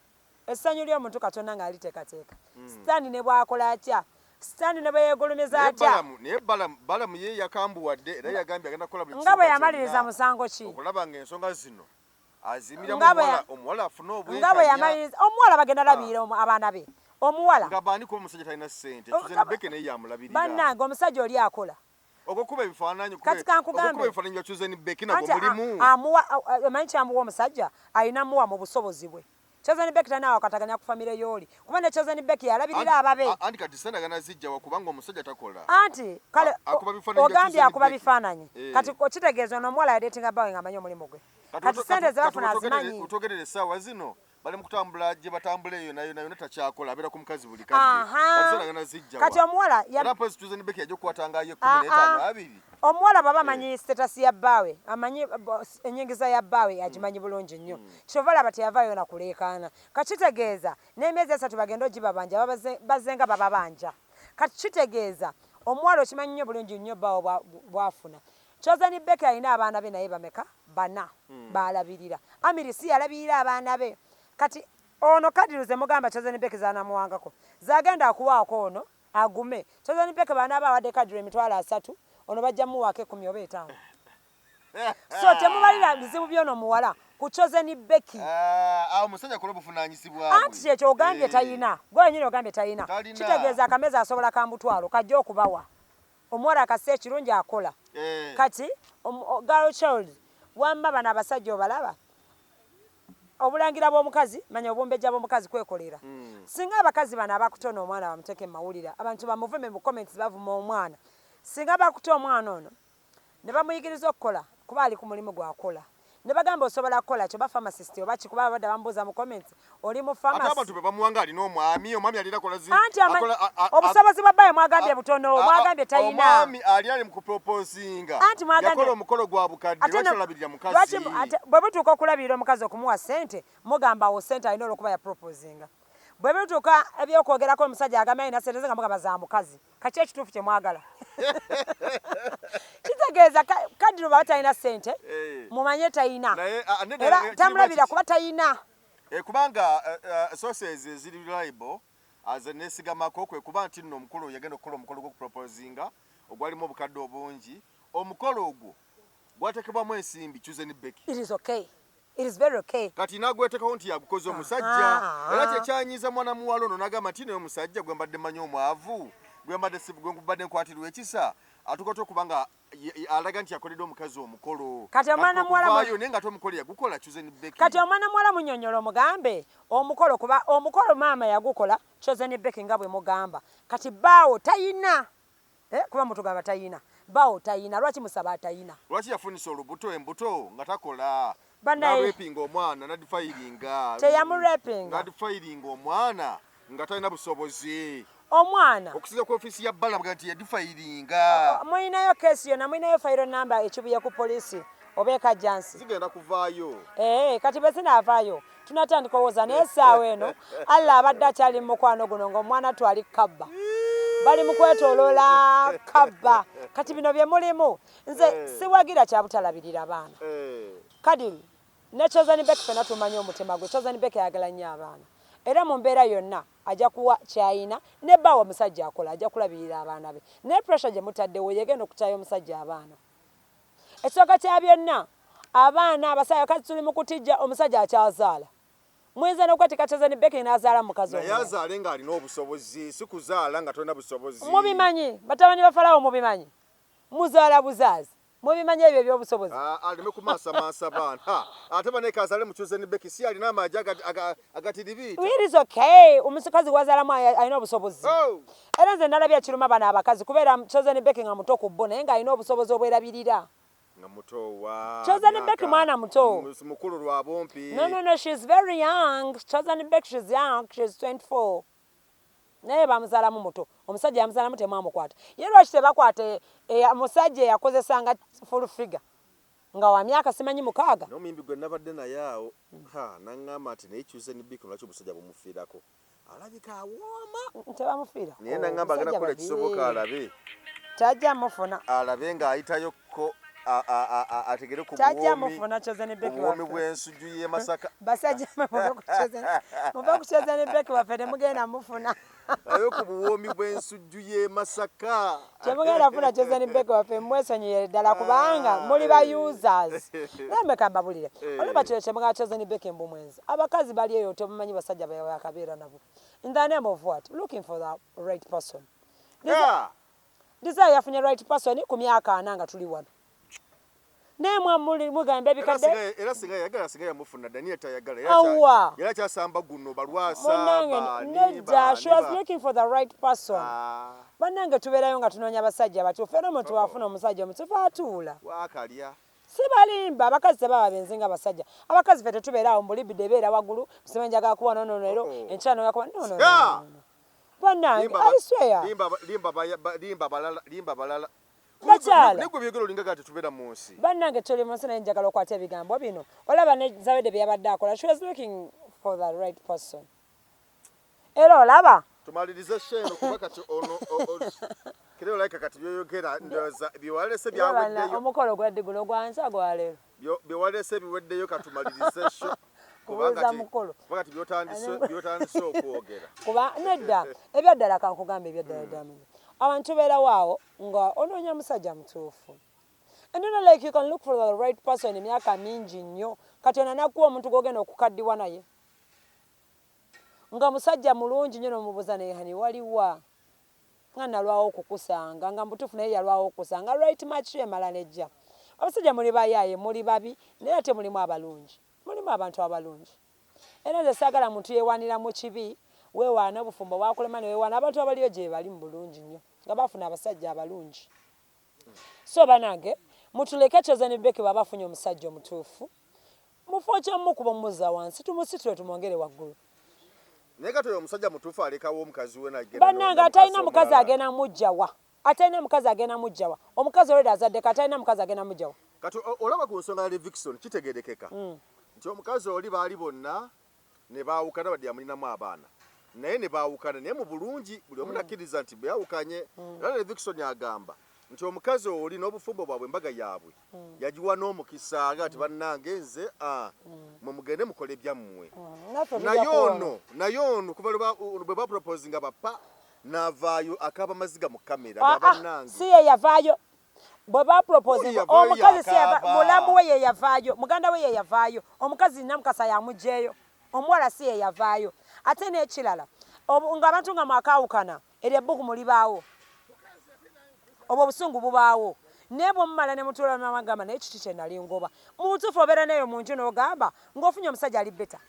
essanyu ly'omuntu Katonda ng'aliteekateeka sitaani ne bw'akola atya Stanley ne bwe yeegulumiza atya naye balamu ye yakambuwadde era yagambye agenda kukola buli nga bwe yamaliriza musango ki okulaba ng'ensonga zino azimiramu omuwala afune obwekanya nga bwe yamaliriza omuwala bagenda labirira abaana be omuwala nga baani kuba omusajja talina ssente Susan Beck naye yamulabirira bannange omusajja oli akola okukuba ebifaananyi kati kankugambe ebifaananyi bya Susan Beck nabwo mulimu amanyi kyamuwa omusajja alina muwa mu busobozi bwe Susan Beck talina wakataganya ku famire y'oli kuba ne Susan Beck yalabirira ababe anti kati sendagana zijjawa kubanga omusajja takola anti kale ogambye akuba bifaananyi kati okitegeeza ono omuwala yadeetinga bawe nga amanyi omulimu gwe kati sente ze bafuna azimanyi otogerere essaawa zino bali mu kutambula gye batambula eyo nayo takyakola abeera ku mukazi buli kadde zijjawa kati omuwala Susan Beck yajja okukwatangayo 15 omuwala baba amanyi sitasi ya bbaawe amanyi enyingiza ya bbaawe agimanyi bulungi nnyo kyova laba teyavaayo na kuleekaana kati kitegeeza n'emyezi 3 bagenda ogibabanja bazenga bababanja kati kitegeeza omuwala okimanyi nnyo bulungi nnyo bbaawe bwafuna Susan Beck alina abaana be naye bameka 4 baalabirira Amirisi yalabirira abaana be kati ono kadiruze mugamba Susan Beck zaanamuwangako zagenda akuwaako ono agume Susan Beck baana abawadde kadiro emitwalo 3 ono bajja muwaako 10 oba 5 so temubalira bizibu byono muwala ku Susan Beck omusajja kola buvunaanyizibwa anti kyekyo ogambye tayina gwe nyine ogambye tayina kitegeeza akameza asobola kambutwalo kajja okubawa omuwala akase ekirungi akola kati girl child wamma bano abasajja obalaba obulangira bw'omukazi manya obumbejja bw'omukazi kwekolera singa abakazi bano abakutona omwana bamuteeke mu mawulire abantu bamuvume mu comments bavuma omwana singa bakuta omwana ono ne bamuyigiriza okukola kuba ali ku mulimu gwakola ne bagamba osobola kukola kyo ba pharmacist oba kikuba badde bambuuza mu comments oli mu pharmacy abantu be bamuwanga alina omwami alina kola zi anti obusobozi bwa bbaye mwagambye butono mwagambye tayina omwami ali mu kuproposinga anti mwagambye yakola omukolo gwa bukadde lwakyo mukazi bwe butuuka okulabirira omukazi okumuwa ssente mugamba awo ssente alina olwokuba yaproposinga bwe bituuka ebyokwogerako omusajja agamba alina ssente nga mugamba za mukazi kaki ekituufu kye mwagala kitegeeza kadiro baba talina ssente mumanye tayina era tamulabira kuba tayina kubanga sources eziri reliable aze nesigamako kwe kuba nti nno omukulu yagenda okukola omukolo gw'okuproposinga ogwalimu obukadde obungi omukolo ogwo gwatekebwamu ensimbi Susan Beck it is okay it is very okay kati nagwetekawo nti yagukoze omusajja era kyekyanyiza mwana muwala ono nagamba nti naye omusajja gwe mbadde mmanyi omwavu gwe mbadde nkwatirwa ekisa atukote okubanga alaga nti yakoledde omukazi omukolo kati omwana muwala naye nga tomukolo yagukola Susan Beck kati omwana muwala munyonyola omugambe omukolo kuba omukolo maama yagukola Susan Beck nga bwe mugamba kati baawo tayina kuba mutugamba tayina baawo tayina lwaki musaba tayina lwaki yafunisa olubuto embuto nga takola banaye rapinga omwana nadifiringa teyamurapinga nadifiringa omwana nga talina busobozi omwana okusiza ku ofisi ya bbala nti yadifiringa mulinayo kesi yonna mulinayo fayiro namba ekibuye ku poliisi oba ekajjansi zigenda kuvaayo kati bwe zinaavaayo tunatandika owooza naye essaawa eno alla abadde akyali mu mukwano guno ng'omwana twali kabba bali mu kwetooloola kabba kati bino bye mulimu nze siwagira kyabutalabirira abaana kadiri ne Susan Beck fena tumanyi omutima gwe Susan Beck ayagala nnyo abaana era mu mbeera yonna ajja kuwa kyayina ne bbaawo omusajja akola ajja kulabirira abaana be naye pressure gye mutaddewo yegenda okutaayo omusajja abaana ekisooka kya byonna abaana abasajja kati tuli mu kutijja omusajja akyazaala muyinza n'okwetika Susan Beck n'azaala mukazi naye azaale ng'alina obusobozi si kuzaala nga tolina busobozi mubimanyi batabani ba Falawo mubimanyi muzaala buzaazi mubimanyi ebyo eby'obusobozi aleme kumaasamasa baana ate baneke azaale mu Susan Beck si alina amagi agatiribiita it is okay omukazi gwazaalamu alina obusobozi era nze nalabya kiruma bano abakazi kubeera Susan Beck nga muto ku bo naye ng'alina obusobozi obwerabirira nga muto wa Susan Beck mwana muto mukulu lwa bompi no she's very young Susan Beck she's young she's 24 naye bamuzaalamu muto omusajja yamuzaalamu temwamukwata ye lwaki tebakwata omusajja yakozesanga full figure nga wa myaka simanyi 6 n'omuyimbi gwe nabadde naye awo naŋŋamba nti naye Susan Beck lwaki omusajja bumufiirako alabika awooma tebamufiira naye naŋŋamba agenda kukola ekisoboka alabe tajja mufuna alabe ng'ayitayokko ategere ku buwoomi bw'ensujju y'e Masaka basajja muve ku Susan Beck waffe temugenda mufuna ayo ku buwoomi bw'ensujju y'e Masaka kyemugenda funa Chosen Beki waffe mwesonyiye ddala kubanga muli ba users nambe kambabulire olaba kino kyemugenda Chosen Beki mbu mwenzi abakazi bali eyo temumanyi basajja bakabeera nabo in the name of what looking for the right person Desire yafunye right person ku myaka 4 nga tuli wano nemwe muli mugamba ebikadde era singa yagala singa yamufuna Daniel tayagala era kyasamba guno balwasa nedda she was looking for the right person bannange tubeerayo nga tunoonya abasajja batuufu era omuntu wafuna omusajja omutuufu atuula wakalya si balimba abakazi tebaba benzi nga abasajja abakazi ffe tetubeeraawo mbulibidde ebeera waggulu musibe njagala kuba nono leero enkyano yakuba nono bannange I swear limba balala bakyala negwe byogero linga gati tubeera mu nsi bannange tuli mu nsi naye njagala okwata ebigambo bino olaba ne Zawede bye yabadde akola she was looking for the right person era olaba tumalirize sheno kuba kati ono kiri olaika kati byoyogera ndoza biwalese byaweddeyo omukolo gwadde guno gwansa gwaleero biwalese biweddeyo katumalirize sho kubuuza mukolo kati byotandise okwogera kuba nedda ebyaddala kankugambe ebyaddala ddamanya abantu beerawaawo nga onoonya musajja mutuufu and you know like you can look for the right person emyaka mingi nnyo kati ona nakuwa omuntu gwogenda okukaddiwa naye nga musajja mulungi nnyo nomubuuza naye hani waliwa nga nalwawo okukusanga nga mutuufu naye yalwawo okusanga right match emala nejja abasajja muli bayaaye muli babi naye ate mulimu abalungi mulimu abantu abalungi era nze saagala muntu yeewaanira mu kibi weewaana obufumbo bwakulema neweewaana abantu abaliyo gye bali mu bulungi nnyo nga bafuna abasajja abalungi so banange mutuleke Chosen Beki baba afunye omusajja omutuufu mufo kyamukuba mumuzza wansi tumusitule tumwongere waggulu naye kati oyo omusajja mutuufu alekawo omukazi we nagenda bannange atalina mukazi agenda mujjawa atalina mukazi agenda mujjawa omukazi olwedde azadde katalina mukazi agenda mujjawa kati olaba ku nsonga ya Livingstone kitegerekeka nti omukazi oli baali bonna ne baawukana badde yamulinamu abaana naye ne baawukana naye mu bulungi buli omu nakkiriza nti bweyawukanye era Livingstone agamba nti omukazi oli n'obufumbo bwabwe embaga yaabwe yagiwa n'omukisa nga ati bannange nze mwe mugende mukole byammwe naye ono kuva bwe bapropose bappa n'avaayo akaaba maziga mu kamera bannange si ye yavaayo bwe bapropose omukazi si mulamu we ye yavaayo muganda we ye yavaayo omukazi namukasa yamugjeeyo omuwala si ye yavaayo ate n'ekirala ng'abantu nga mwakaawukana eryebbugu mulibaawo obwo obusungu bubaawo naye bwemumala ne mutuula namagamba naye kiki kye nali ngoba mu butuufu obeera naye omuntu n'ogamba ng'ofunye omusajja ali beta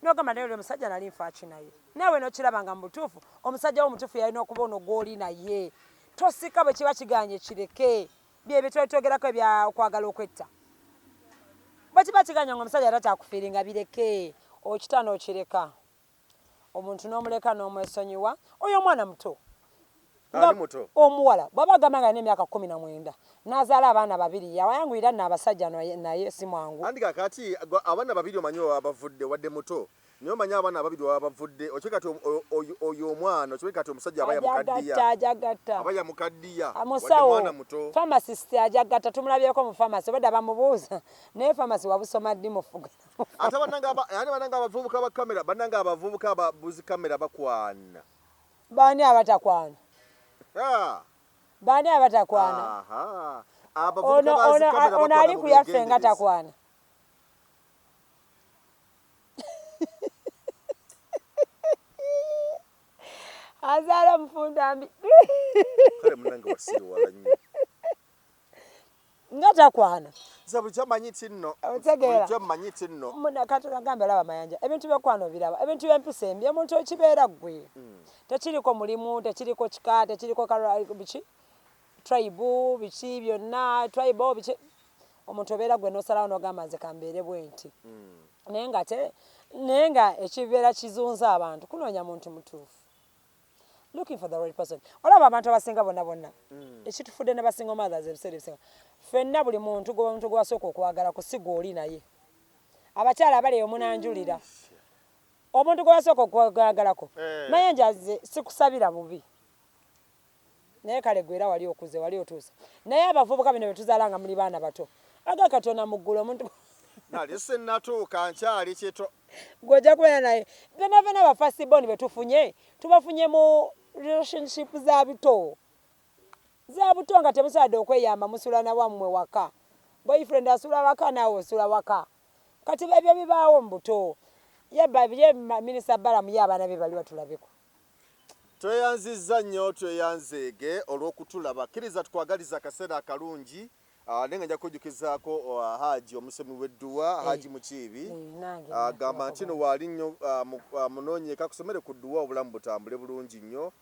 n'ogamba naye oli omusajja nali nfaaki naye naawe n'okiraba nga mu butuufu omusajja wo omutuufu yalina okuba ono gw'oli naye tosika bwe kiba kiganye kireke byebyo twetwogerako ebyakwagala okwetta bwe kiba kiganye nga omusajja tatakkufiiringa bireke okita n'okireka omuntu n'omuleka n'omwesonyiwa oyo omwana muto omuwala bw'aba agamba nga alina emyaka 19 n'azaala abaana 2 yawayanguyira nno abasajja naye si mwangu andi kakati abaana 2 omanyi wabavudde wadde muto naye omanyi abaana 2 wabavudde okiwe kati oyo omwana okiwe kati omusajja aba yamukaddiya musawo pharmacist ajagatta tumulabyeko mu pharmacy obadde bamubuuza naye pharmacy wabusoma ddi mufuga ate bannanga abavubuka ba kamera bannanga abavubuka ababuzi kamera bakwana baani abatakwana baani abatakwana ono ali ku yaffe nga takwana azaala mufundambi nga takwana katulagambe alaba mayanja ebintu byokwano biraba ebintu byempisa embi omuntu okibeera gwe tekiriko mulimu tekiriko kika tekiriko biki tribe biki byonna tribe biki omuntu obeera gwe n'osalawo n'ogamba nze kambeere bwenti naye nga ekibeera kizunza abantu kunoonya muntu mutuufu looking for the right person olaba abantu abasinga bonna ekitufudde ne basinga mothers ebiseera ebisinga ffenna buli muntu gwasooka okwagala kusiga oli naye abakyala abali omunanjulira omuntu gwe wasooka okwagalako naye njaze sikusabira bubi naye kale gwera wali okuze wali otuuse naye abavubuka bino betuzaala nga muli baana bato aga Katonda muggulu omuntu nali senatuuka nkyali kito gojja kubeera naye benavena ba first born betufunye tubafunye mu relationship za buto nga temusadde okweyamba musula na wammwe waka boyfriend asula waka naawe osula waka kati ebyo bibaawo mu buto ye minisita Balamu ye abaana be bali batulabeko. tweyanzizza nnyo tweyanzeege olw'okutulaba kkiriza tukwagaliza akaseera akalungi naye nga nja kujjukizaako Haji omusomi w'edduwa Haji Mukiibi agamba nti no waali nnyo munoonyeeka kusomere ku dduwa obulamu butambule bulungi nnyo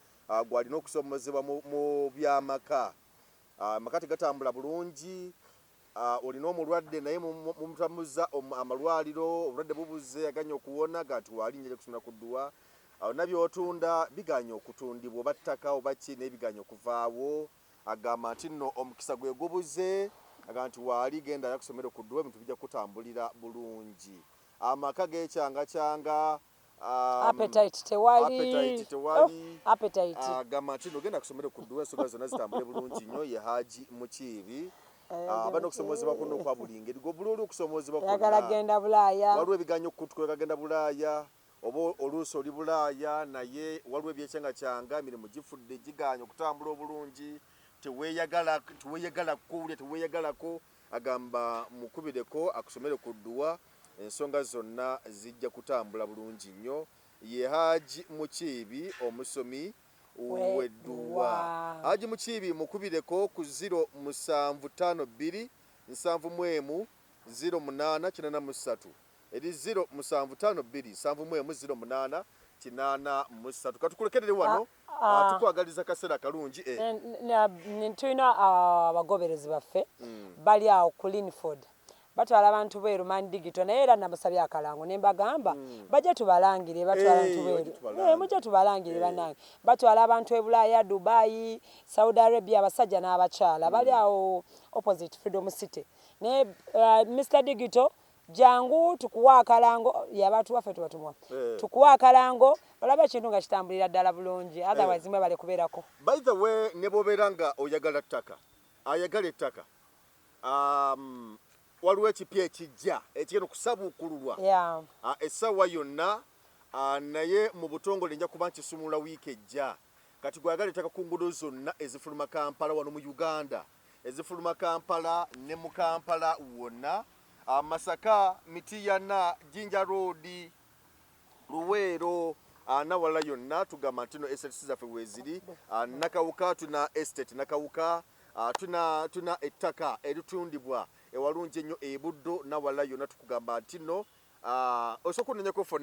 gwalina okusomozebwa mu byamaka amaka tegatambula bulungi olina omulwadde naye mumutamuza amalwaliro obulwadde bubuze aganye okuwona gati waali nnyo kusomera ku dduwa nabyotunda biganye okutundibwa oba ttaka oba ki naye biganye okuvaawo agamba nti nno omukisa gwe gubuze agamba nti waali genda yakusomera ku dduwa ebintu bijja kutambulira bulungi amaka g'ekyanga appetite tewali agamba nti nogenda kusomera ku dduwa ensonga zonna zitambule bulungi nnyo ye Haji Mukiibi abana okusomozebwa kuno kwa buli ngeri gwe bululu okusomozebwa yagala genda Bulaaya waliwo ebiganyo okutukweka genda Bulaaya oba oluusi oli Bulaaya naye waliwo ebyekyanga emirimu gifudde giganye okutambula obulungi teweeyagala kuwulya teweeyagalako agamba mukubireko akusomere ku dduwa ensonga zonna zijja kutambula bulungi nnyo ye Haji Mukiibi omusomi w'edduwa Haji Mukiibi mukubireko ku 0752 71 0883 eri 0752 0883 katukulekerere wano tukwagaliza kaseera kalungi tulina abagoberezi baffe bali awo ku Linford batwala abantu beeru Man Digital naye era namusabye akalango ne mbagamba bajje tubalangire batwala abantu beeru mujje tubalangire banange batwala abantu e Bulaaya Dubai Saudi Arabia abasajja n'abakyala bali awo opposite Freedom City ne Mr Digital jangu tukuwa akalango y'abantu baffe tubatumwa tukuwa akalango olabe ekintu nga kitambulira ddala bulungi otherwise mwe bale kubeerako. By the way ne bobeera nga oyagala ttaka ayagala ettaka waliwo ekipya ekijja ekigenda okusabuukululwa essaawa yonna naye mu butongole nja kuba nkisumula wiiki ejja kati gwayagala ettaka ku nguudo zonna ezifuluma Kampala wano mu Uganda ezifuluma Kampala ne mu Kampala wonna Masaka Mitiyana Jinja Road Luweero nawala yonna tugamba nti no SLC zaffe weeziri Nakawuka tuna estate Nakawuka tuna ettaka eritundibwa ewalungi ennyo ebuddo nawala yonna tukugamba nti no osooka ononyako for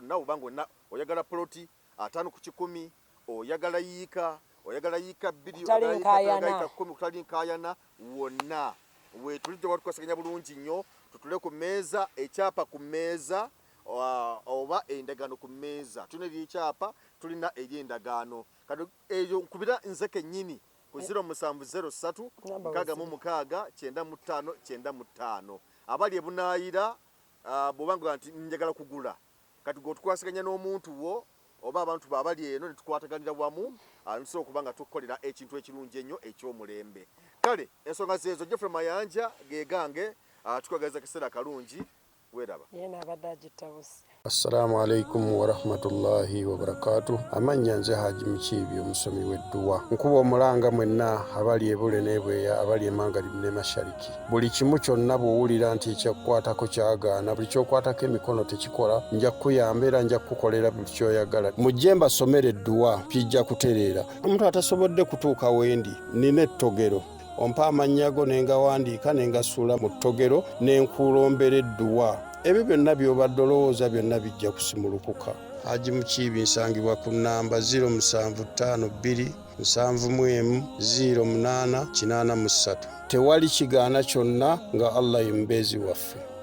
now banga oyagala ploti 5 ku 10 oyagala yiika 2 oyagala 10 kutali nkaayana wonna we tulidde watukwasaganya bulungi nnyo tutule ku mmeeza ekyapa ku mmeeza oba endagaano ku mmeeza tulina ekyapa tulina ery'endagaano kati eyo nkubira nze kennyini ku 0703 6695995 abali ebunaayira bw'obanga nti njagala kugula kati gwetukwasaganya n'omuntu wo oba abantu baabali eno ne tukwataganira wamu nsobola okuba nga tukolera ekintu ekirungi ennyo eky'omulembe. Kale ensonga zeezo Geoffrey Mayanja gegange tukwagaliza kaseera kalungi weraba yena abadde agittabusi. Assalamu alaikum warahmatullahi wabarakatuh. Amannya nze Haji Mukiibi omusomi w'edduwa. Nkuba omulanga mwenna abali ebule n'ebweya abali emangalibi ne mashariki. Buli kimu kyonna bw'owulira nti ekyakukwatako kyagaana buli kyokwatako emikono tekikola nja kukuyamba era nja kukukolera buli kyoyagala. Mujje mbasomere edduwa kijja kutereera. Omuntu atasobodde kutuuka wendi nina ettogero ompa amannya go ne ngawandiika ne ngasuula mu ttogero ne nkulombera edduwa. Ebyo byonna by'obadde olowooza byonna bijja kusimulukuka. Haji Mukiibi nsangibwa ku nnamba 0752 71 0883. Tewali kigaana kyonna nga Allah ye mubeezi waffe.